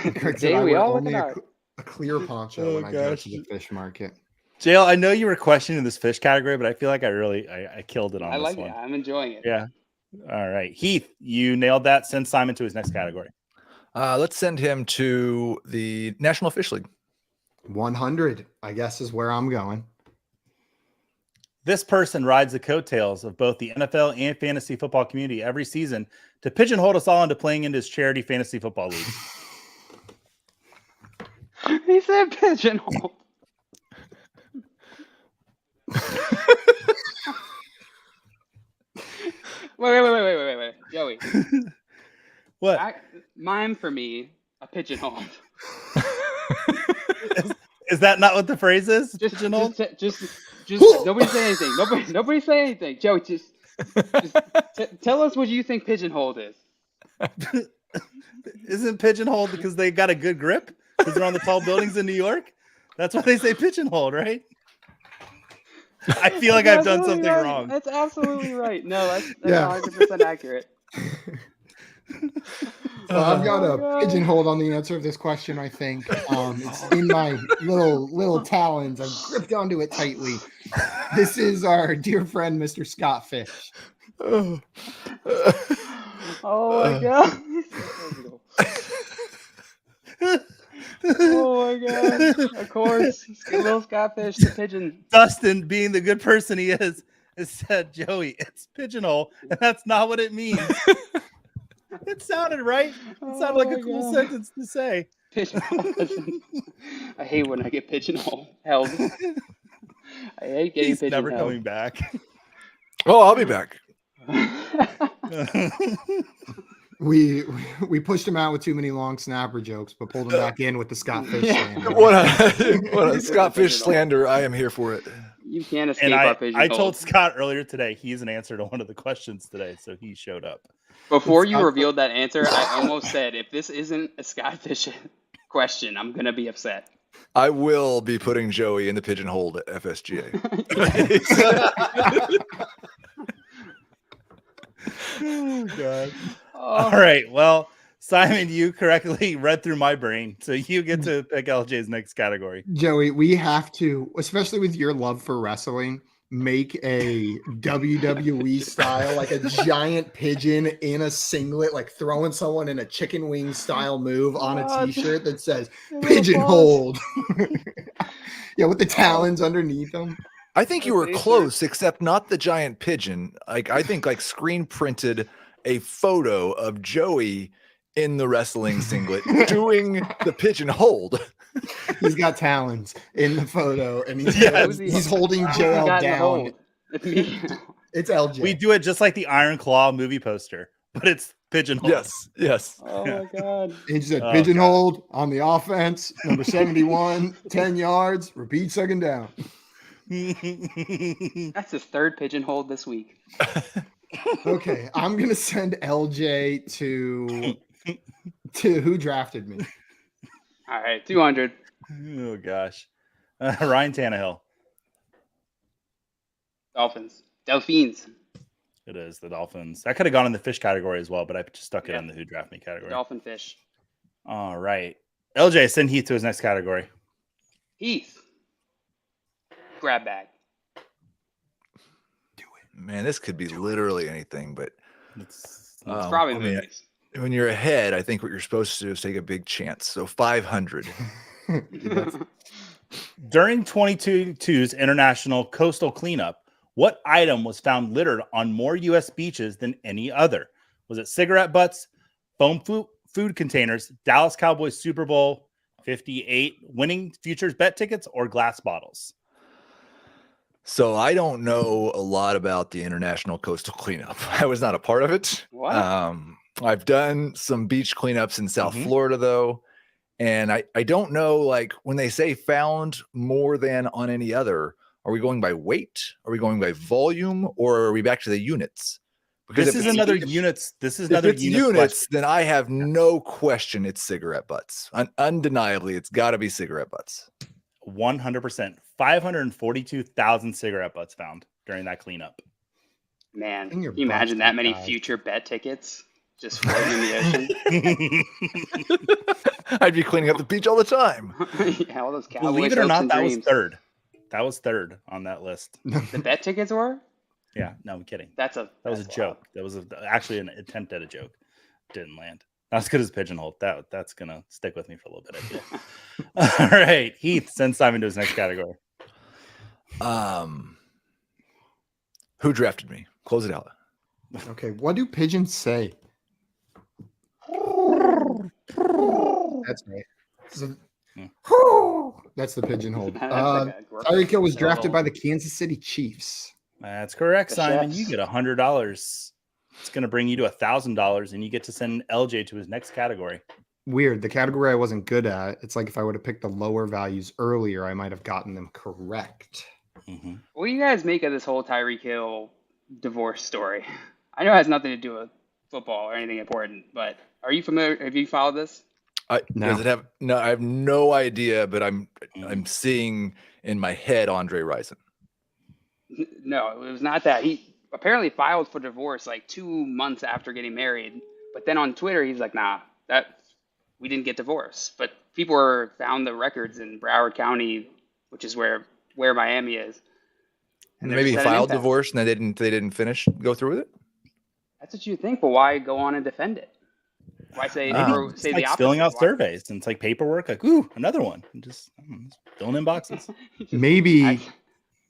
Today we all look at a clear poncho when I go to the fish market. Jail, I know you were questioning this fish category, but I feel like I killed it on this one. I like it. I'm enjoying it. Yeah. All right. Heath, you nailed that. Send Simon to his next category. Let's send him to the National Fish League. 100, I guess, is where I'm going. This person rides the coattails of both the NFL and fantasy football community every season to pigeonhole us all into playing in his charity fantasy football league. He said pigeonhole. Wait, Joey. What? Mime for me, a pigeonhole. Is that not what the phrase is? Just Just nobody say anything. Nobody say anything. Joey, just tell us what you think pigeonholed is. Isn't pigeonholed because they got a good grip? Because they're on the tall buildings in New York? That's why they say pigeonholed, right? I feel like I've done something wrong. That's absolutely right. No, that's 100% accurate. So I've got a pigeonhole on the answer of this question, I think. It's in my little talons. I've gripped onto it tightly. This is our dear friend, Mr. Scott Fish. Oh my god. Oh my god. Of course. Little Scott Fish, the pigeon. Dustin, being the good person he is, has said, Joey, it's pigeonhole, and that's not what it means. It sounded right. It sounded like a cool sentence to say. Pigeonhole. I hate when I get pigeonhole held. I hate getting He's pigeonhole. never coming back. Oh, I'll be back. We pushed him out with too many long snapper jokes, but pulled him back in with the Scott Fish slander. What a Scott Fish slander. I am here for it. You can't escape And our pigeonhole. I told Scott earlier today he's an answer to one of the questions today, so he showed up. Before you revealed that answer, I almost said, if this isn't a Scott Fish question, I'm going to be upset. I will be putting Joey in the pigeonhole at FSGA. Oh, God. All right. Well, Simon, you correctly read through my brain, so you get to pick LJ's next category. Joey, we have to, especially with your love for wrestling, make a WWE style, like a giant pigeon in a singlet, like throwing someone in a chicken wing style move on a t-shirt that says pigeonholed. Yeah, with the talons underneath them. I think you were close, except not the giant pigeon. Like I think like screen printed a photo of Joey in the wrestling singlet doing the pigeon hold. He's got talons in the photo, and he's holding JL down. It's LJ. We do it just like the Iron Claw movie poster, but it's pigeonholed. Yes. Oh my God. He said pigeonholed on the offense, number 71, 10 yards, repeat second down. That's his third pigeonhole this week. Okay, I'm gonna send LJ to who drafted me. All right, 200. Oh gosh, Ryan Tannehill. Delphines. It is the Dolphins. That could have gone in the fish category as well, but I just stuck it in the who draft me category. Dolphin fish. All right, LJ, send Heath to his next category. Heath. Grab bag. Do it, man. This could be literally anything, but It's Probably movies. When you're ahead, I think what you're supposed to do is take a big chance. So 500. During 2022's International Coastal Cleanup, what item was found littered on more U.S. beaches than any other? Was it cigarette butts, foam food containers, Dallas Cowboys Super Bowl 58 winning futures bet tickets, or glass bottles? So I don't know a lot about the International Coastal Cleanup. I was not a part of it. What? I've done some beach cleanups in South Florida, though. And I don't know, like, when they say found more than on any other, are we going by weight? Are we going by volume? Or are we back to the units? Because This is another units. This is another units. Then I have no question it's cigarette butts. Undeniably, it's got to be cigarette butts. 100%. 542,000 cigarette butts found during that cleanup. Man, can you imagine that many future bet tickets just floating in the ocean? I'd be cleaning up the beach all the time. Yeah, all those Cowboys. Believe it or not, that dreams. was third. That was third on that list. The bet tickets were? Yeah, no, I'm kidding. That was a joke. That was actually an attempt at a joke. Didn't land. Not as good as pigeonhole. That's gonna stick with me for a little bit, I feel. All right, Heath, send Simon to his next category. Who drafted me? Close it out. Okay, what do pigeons say? That's right. That's the pigeonhole. Tyreek Hill was drafted by the Kansas City Chiefs. That's correct, Simon. You get $100. It's going to bring you to $1,000, and you get to send LJ to his next category. Weird. The category I wasn't good at. It's like if I would have picked the lower values earlier, I might have gotten them correct. Mm-hmm. What do you guys make of this whole Tyreek Hill divorce story? I know it has nothing to do with football or anything important, but are you familiar? Have you followed this? No. Does it have? No, I have no idea, but I'm seeing in my head Andre Rison. No, it was not that. He apparently filed for divorce like 2 months after getting married, but then on Twitter he's like, "Nah, we didn't get divorced." But people found the records in Broward County, which is where Miami is. And maybe he filed divorce and they didn't go through with it. That's what you think, but why go on and defend it? Why say the opposite? Filling out surveys and it's like paperwork, like, ooh, another one. Just filling in boxes. Maybe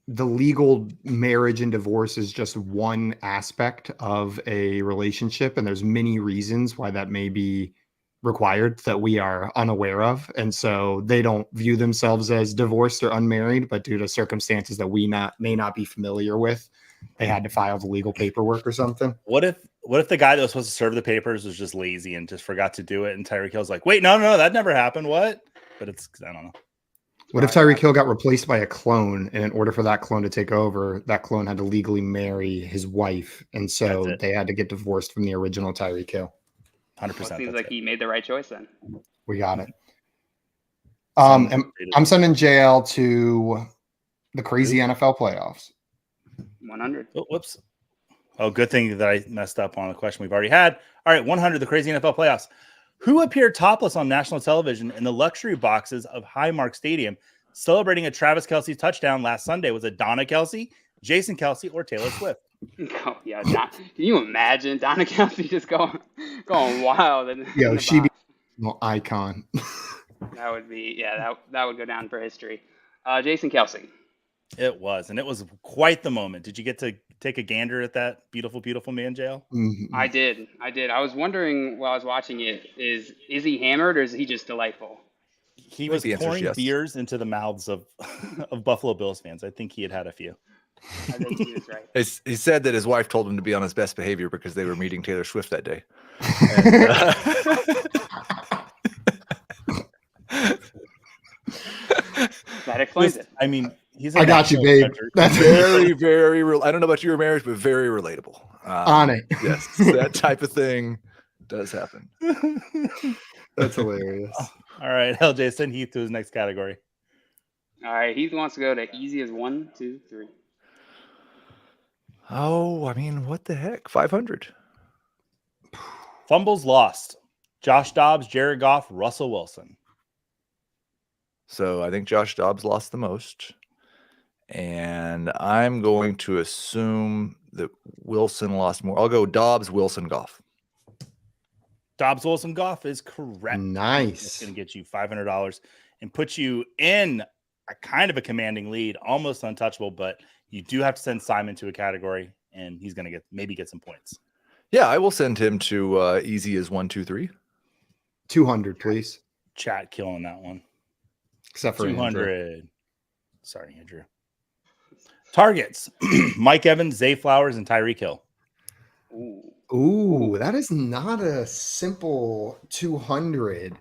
the legal marriage and divorce is just one aspect of a relationship, and there's many reasons why that may be required that we are unaware of. And so they don't view themselves as divorced or unmarried, but due to circumstances that we may not be familiar with, they had to file the legal paperwork or something. What if the guy that was supposed to serve the papers was just lazy and just forgot to do it? And Tyreek Hill's like, wait, no, that never happened. What? But I don't know. What if Tyreek Hill got replaced by a clone, and in order for that clone to take over, that clone had to legally marry his wife, and so they had to get divorced from the original Tyreek Hill? 100%. Seems like he made the right choice then. We got it. I'm sending JL to the crazy NFL playoffs. 100. Oh, whoops. Oh, good thing that I messed up on the question we've already had. All right, 100, the crazy NFL playoffs. Who appeared topless on national television in the luxury boxes of Highmark Stadium celebrating a Travis Kelce touchdown last Sunday? Was it Donna Kelce, Jason Kelce, or Taylor Swift? Oh, yeah, can you imagine Donna Kelsey just going wild in Yo, the she be box? an icon. That would be, that would go down for history. Jason Kelsey. It was, and it was quite the moment. Did you get to take a gander at that beautiful, beautiful man, JL? Mhm. I did. I was wondering while I was watching it, is he hammered or is he just delightful? He I was think the answer is pouring yes. beers into the mouths of of Buffalo Bills fans. I think he had a few. I think he was right. He said that his wife told him to be on his best behavior because they were meeting Taylor Swift that day. And, That explains it. I mean, he's. I got you, babe. That's very, very real. I don't know about your marriage, but very relatable. On it. Yes, that type of thing does happen. That's hilarious. All right, LJ, send Heath to his next category. All right, Heath wants to go to easy as 1, 2, 3. Oh, I mean, what the heck? 500. Fumbles lost. Josh Dobbs, Jared Goff, Russell Wilson. So I think Josh Dobbs lost the most. And I'm going to assume that Wilson lost more. I'll go Dobbs, Wilson, Goff. Dobbs, Wilson, Goff is correct. It's Nice. going to get you $500 and put you in a kind of a commanding lead, almost untouchable, but you do have to send Simon to a category, and he's going to maybe get some points. Yeah, I will send him to easy as 1, 2, 3. 200, please. Chat killing that one. Except for 200. Andrew. Sorry, Andrew. Targets. Mike Evans, Zay Flowers, and Tyreek Hill. Ooh, that is not a simple 200.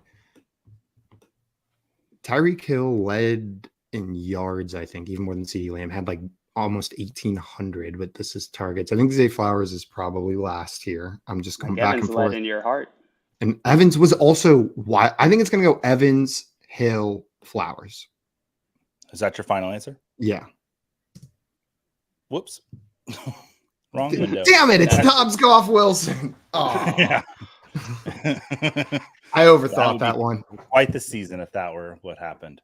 Tyreek Hill led in yards, I think, even more than CeeDee Lamb. Had like almost 1,800, but this is targets. I think Zay Flowers is probably last here. I'm just going back Evans and forth. led in your heart. And Evans was also why I think it's going to go Evans, Hill, Flowers. Is that your final answer? Yeah. Whoops. Wrong window. Damn it! It's Dobbs, Goff, Wilson. Oh, Yeah. I overthought that one. Quite the season if that were what happened.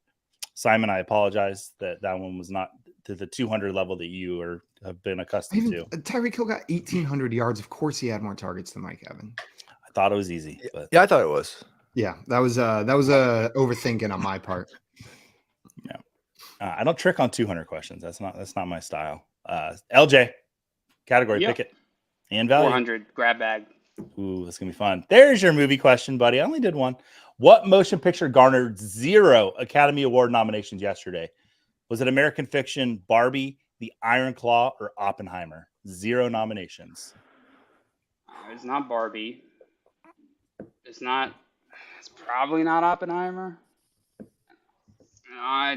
Simon, I apologize that one was not to the 200 level that you have been accustomed to. Tyreek Hill got 1,800 yards. Of course, he had more targets than Mike Evans. I thought it was easy, but Yeah, I thought it was. Yeah, that was overthinking on my part. yeah, I don't trick on 200 questions. That's not my style. LJ, category, Yep. pick it and value. 400 grab bag. Ooh, that's gonna be fun. There's your movie question, buddy. I only did one. What motion picture garnered 0 Academy Award nominations yesterday? Was it American Fiction, Barbie, The Iron Claw, or Oppenheimer? 0 nominations. It's not Barbie. It's probably not Oppenheimer. I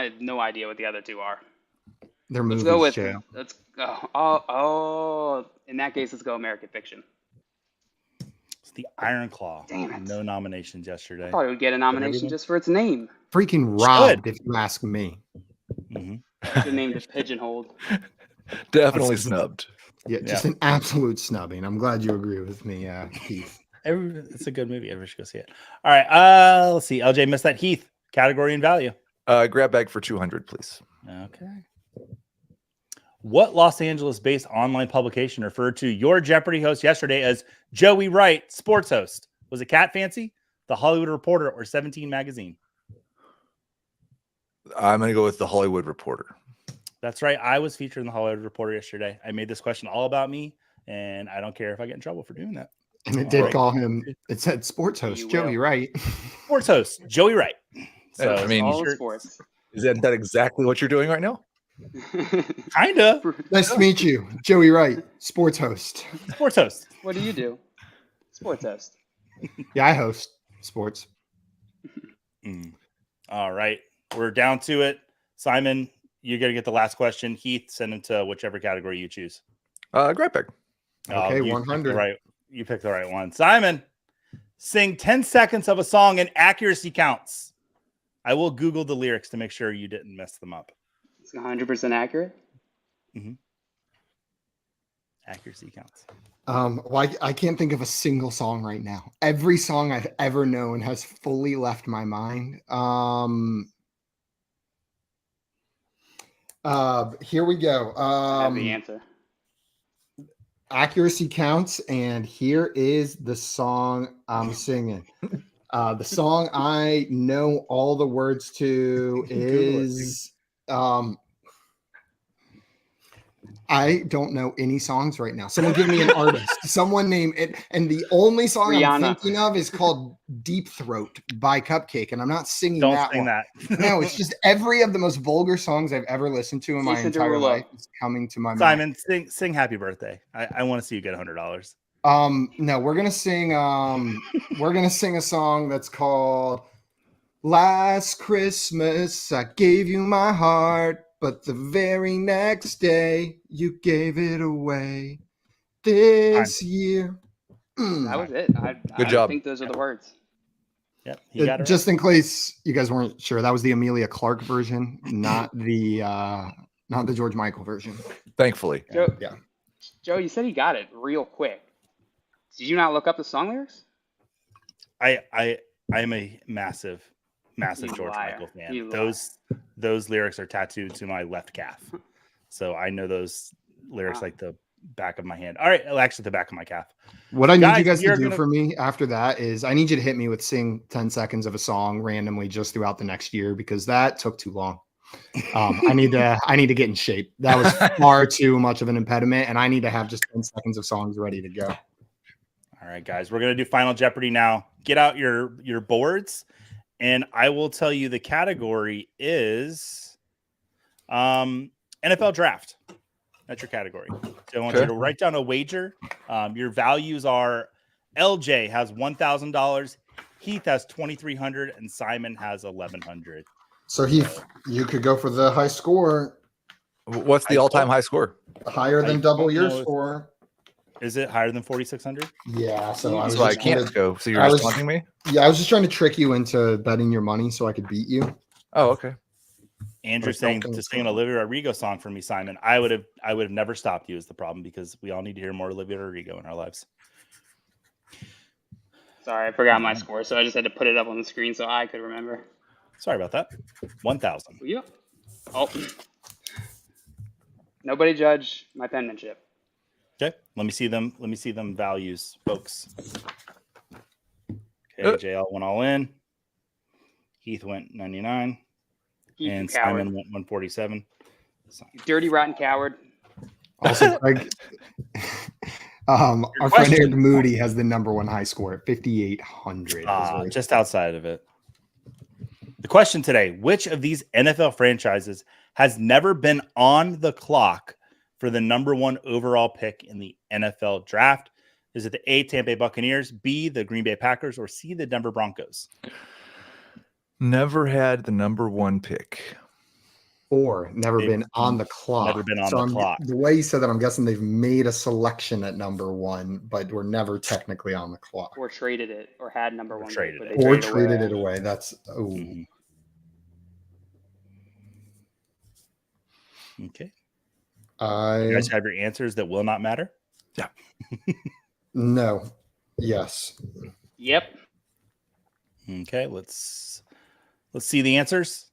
have no idea what the other two are. They're Let's movies, go with Joe. in that case, let's go American Fiction. It's The Iron Claw. Damn it. No nominations yesterday. I thought it would get a nomination just for its name. Freaking robbed, if you ask me. Mhm. The name just pigeonholed. Definitely snubbed. Yeah, just an absolute snubbing. I'm glad you agree with me, Keith. It's a good movie. Everyone should go see it. All right. Let's see. LJ missed that. Heath, category and value. Grab bag for 200, please. Okay. What Los Angeles-based online publication referred to your Jeopardy host yesterday as Joey Wright, sports host? Was it Cat Fancy, The Hollywood Reporter, or 17 Magazine? I'm going to go with the Hollywood Reporter. That's right. I was featured in the Hollywood Reporter yesterday. I made this question all about me, and I don't care if I get in trouble for doing that. And it did Right. call him, it said sports host, You Joey will. Wright. Sports host, Joey Wright. So, I mean, All sports. Is that exactly what you're doing right now? kind of. Nice to meet you, Joey Wright, sports host. Sports host. What do you do? Sports host. Yeah, I host sports. All right. We're down to it. Simon, you're going to get the last question. Heath, send him to whichever category you choose. Grab bag. Okay, you 100. Right. You picked the right one. Simon, sing 10 seconds of a song and accuracy counts. I will Google the lyrics to make sure you didn't mess them up. It's 100% accurate. Accuracy counts. Well, I can't think of a single song right now. Every song I've ever known has fully left my mind. Here we go. I have the answer. Accuracy counts, and here is the song I'm singing. The song I know all the words to is I don't know any songs right now. Someone give me an artist. Someone name it. And the only song I'm thinking of is called Deep Throat by Cupcake. And I'm not singing that one. No, it's just every of the most vulgar songs I've ever listened to in my entire life is coming to my mind. Simon, sing Happy Birthday. I want to see you get $100. No, we're gonna sing a song that's called Last Christmas I Gave You My Heart, but the very next day you gave it away. This year. That was it. Good job. I think those are the words. Yep. You got it just in case you guys weren't sure, that was the Amelia Clark version, not the George Michael version. Thankfully. Joe, you said he got it real quick. Did you not look up the song lyrics? I am a massive George Michael fan. Those lyrics are tattooed to my left calf, so I know those lyrics like the back of my hand. All right, actually the back of my calf. What I need you guys to do for me after that is I need you to hit me with sing 10 seconds of a song randomly just throughout the next year, because that took too long. I need to get in shape. That was far too much of an impediment, and I need to have just 10 seconds of songs ready to go. All right, guys, we're going to do Final Jeopardy now. Get out your boards, and I will tell you the category is NFL Draft. That's your category. So I want you to write down a wager. Your values are LJ has $1,000, Heath has $2,300, and Simon has $1,100. So Heath, you could go for the high score. What's the all-time high score? Higher than double your score. Is it higher than 4,600? Yeah. So I can't go. So you're just taunting me? Yeah, I was just trying to trick you into betting your money so I could beat you. Oh, okay. Andrew saying to sing an Olivia Rodrigo song for me, Simon. I would have never stopped you is the problem, because we all need to hear more Olivia Rodrigo in our lives. Sorry, I forgot my score, so I just had to put it up on the screen so I could remember. Sorry about that. 1,000. Yeah. Oh. Nobody judge my penmanship. Okay. Let me see them. Let me see them values, folks. Okay. JL went all in. Heath went 99. And Simon went 147. Dirty, rotten coward. Also, Greg, our friend Eric Moody has the number one high score at 5,800. Just outside of it. The question today: which of these NFL franchises has never been on the clock for the number one overall pick in the NFL draft? Is it the A, Tampa Bay Buccaneers, B, the Green Bay Packers, or C, the Denver Broncos? Never had the number one pick. Or never been on the clock. Never been on the clock. The way you said that, I'm guessing they've made a selection at number one, but were never technically on the clock. Or traded it, or had number one. Traded it away. That's Okay. You guys have your answers that will not matter? Yeah. No. Yes. Yep. Okay, let's see the answers.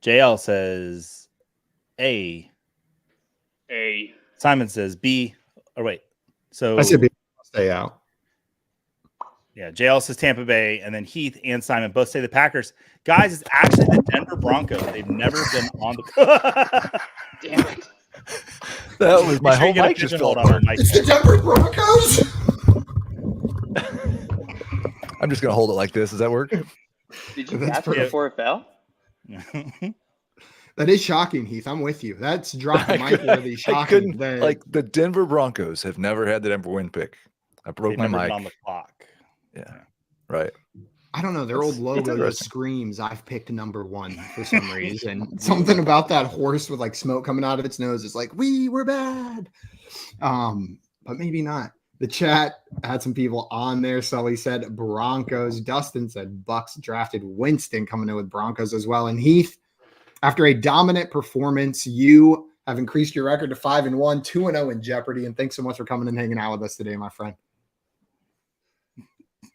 JL says A. Simon says B. Or wait. So I said B. Stay out. Yeah, JL says Tampa Bay, and then Heath and Simon both say the Packers. Guys, it's actually the Denver Broncos. They've never been on the Damn it. That was my whole mic just fell apart. It's the Denver Broncos. I'm just gonna hold it like this. Does that work? Did you catch it before it fell? That is shocking, Heath. I'm with you. That's dropping mic worthy shocking. Like the Denver Broncos have never had the number one pick. I broke my mic on the clock. Yeah, right. I don't know. Their old logo just screams, "I've picked number one" for some reason. Something about that horse with like smoke coming out of its nose is like, we were bad. But maybe not. The chat had some people on there. Sully said Broncos. Dustin said Bucks drafted Winston, coming in with Broncos as well. And Heath, after a dominant performance, you have increased your record to 5-1, 2-0 in Jeopardy. And thanks so much for coming and hanging out with us today, my friend.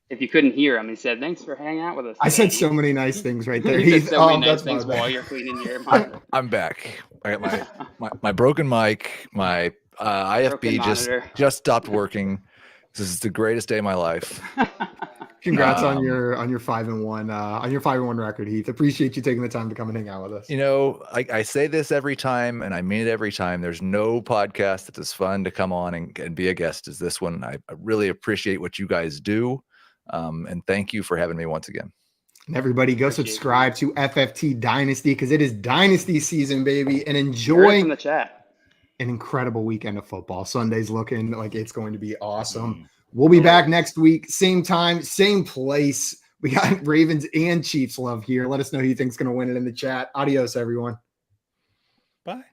If you couldn't hear him, he said, "Thanks for hanging out with us." I said so many nice things right there. He said so many nice that's things my bad. while you're cleaning your monitor. I'm back. I got my broken mic. My IFB just stopped working. This is the greatest day of my life. Congrats on your 5-1 record, Heath. Appreciate you taking the time to come and hang out with us. You know, I say this every time, and I mean it every time. There's no podcast that's as fun to come on and be a guest as this one. I really appreciate what you guys do, and thank you for having me once again. And everybody, go subscribe to FFT Dynasty because it is Dynasty season, baby, and enjoy from the chat. An incredible weekend of football. Sunday's looking like it's going to be awesome. We'll be back next week, same time, same place. We got Ravens and Chiefs love here. Let us know who you think's going to win it in the chat. Adios, everyone. Bye.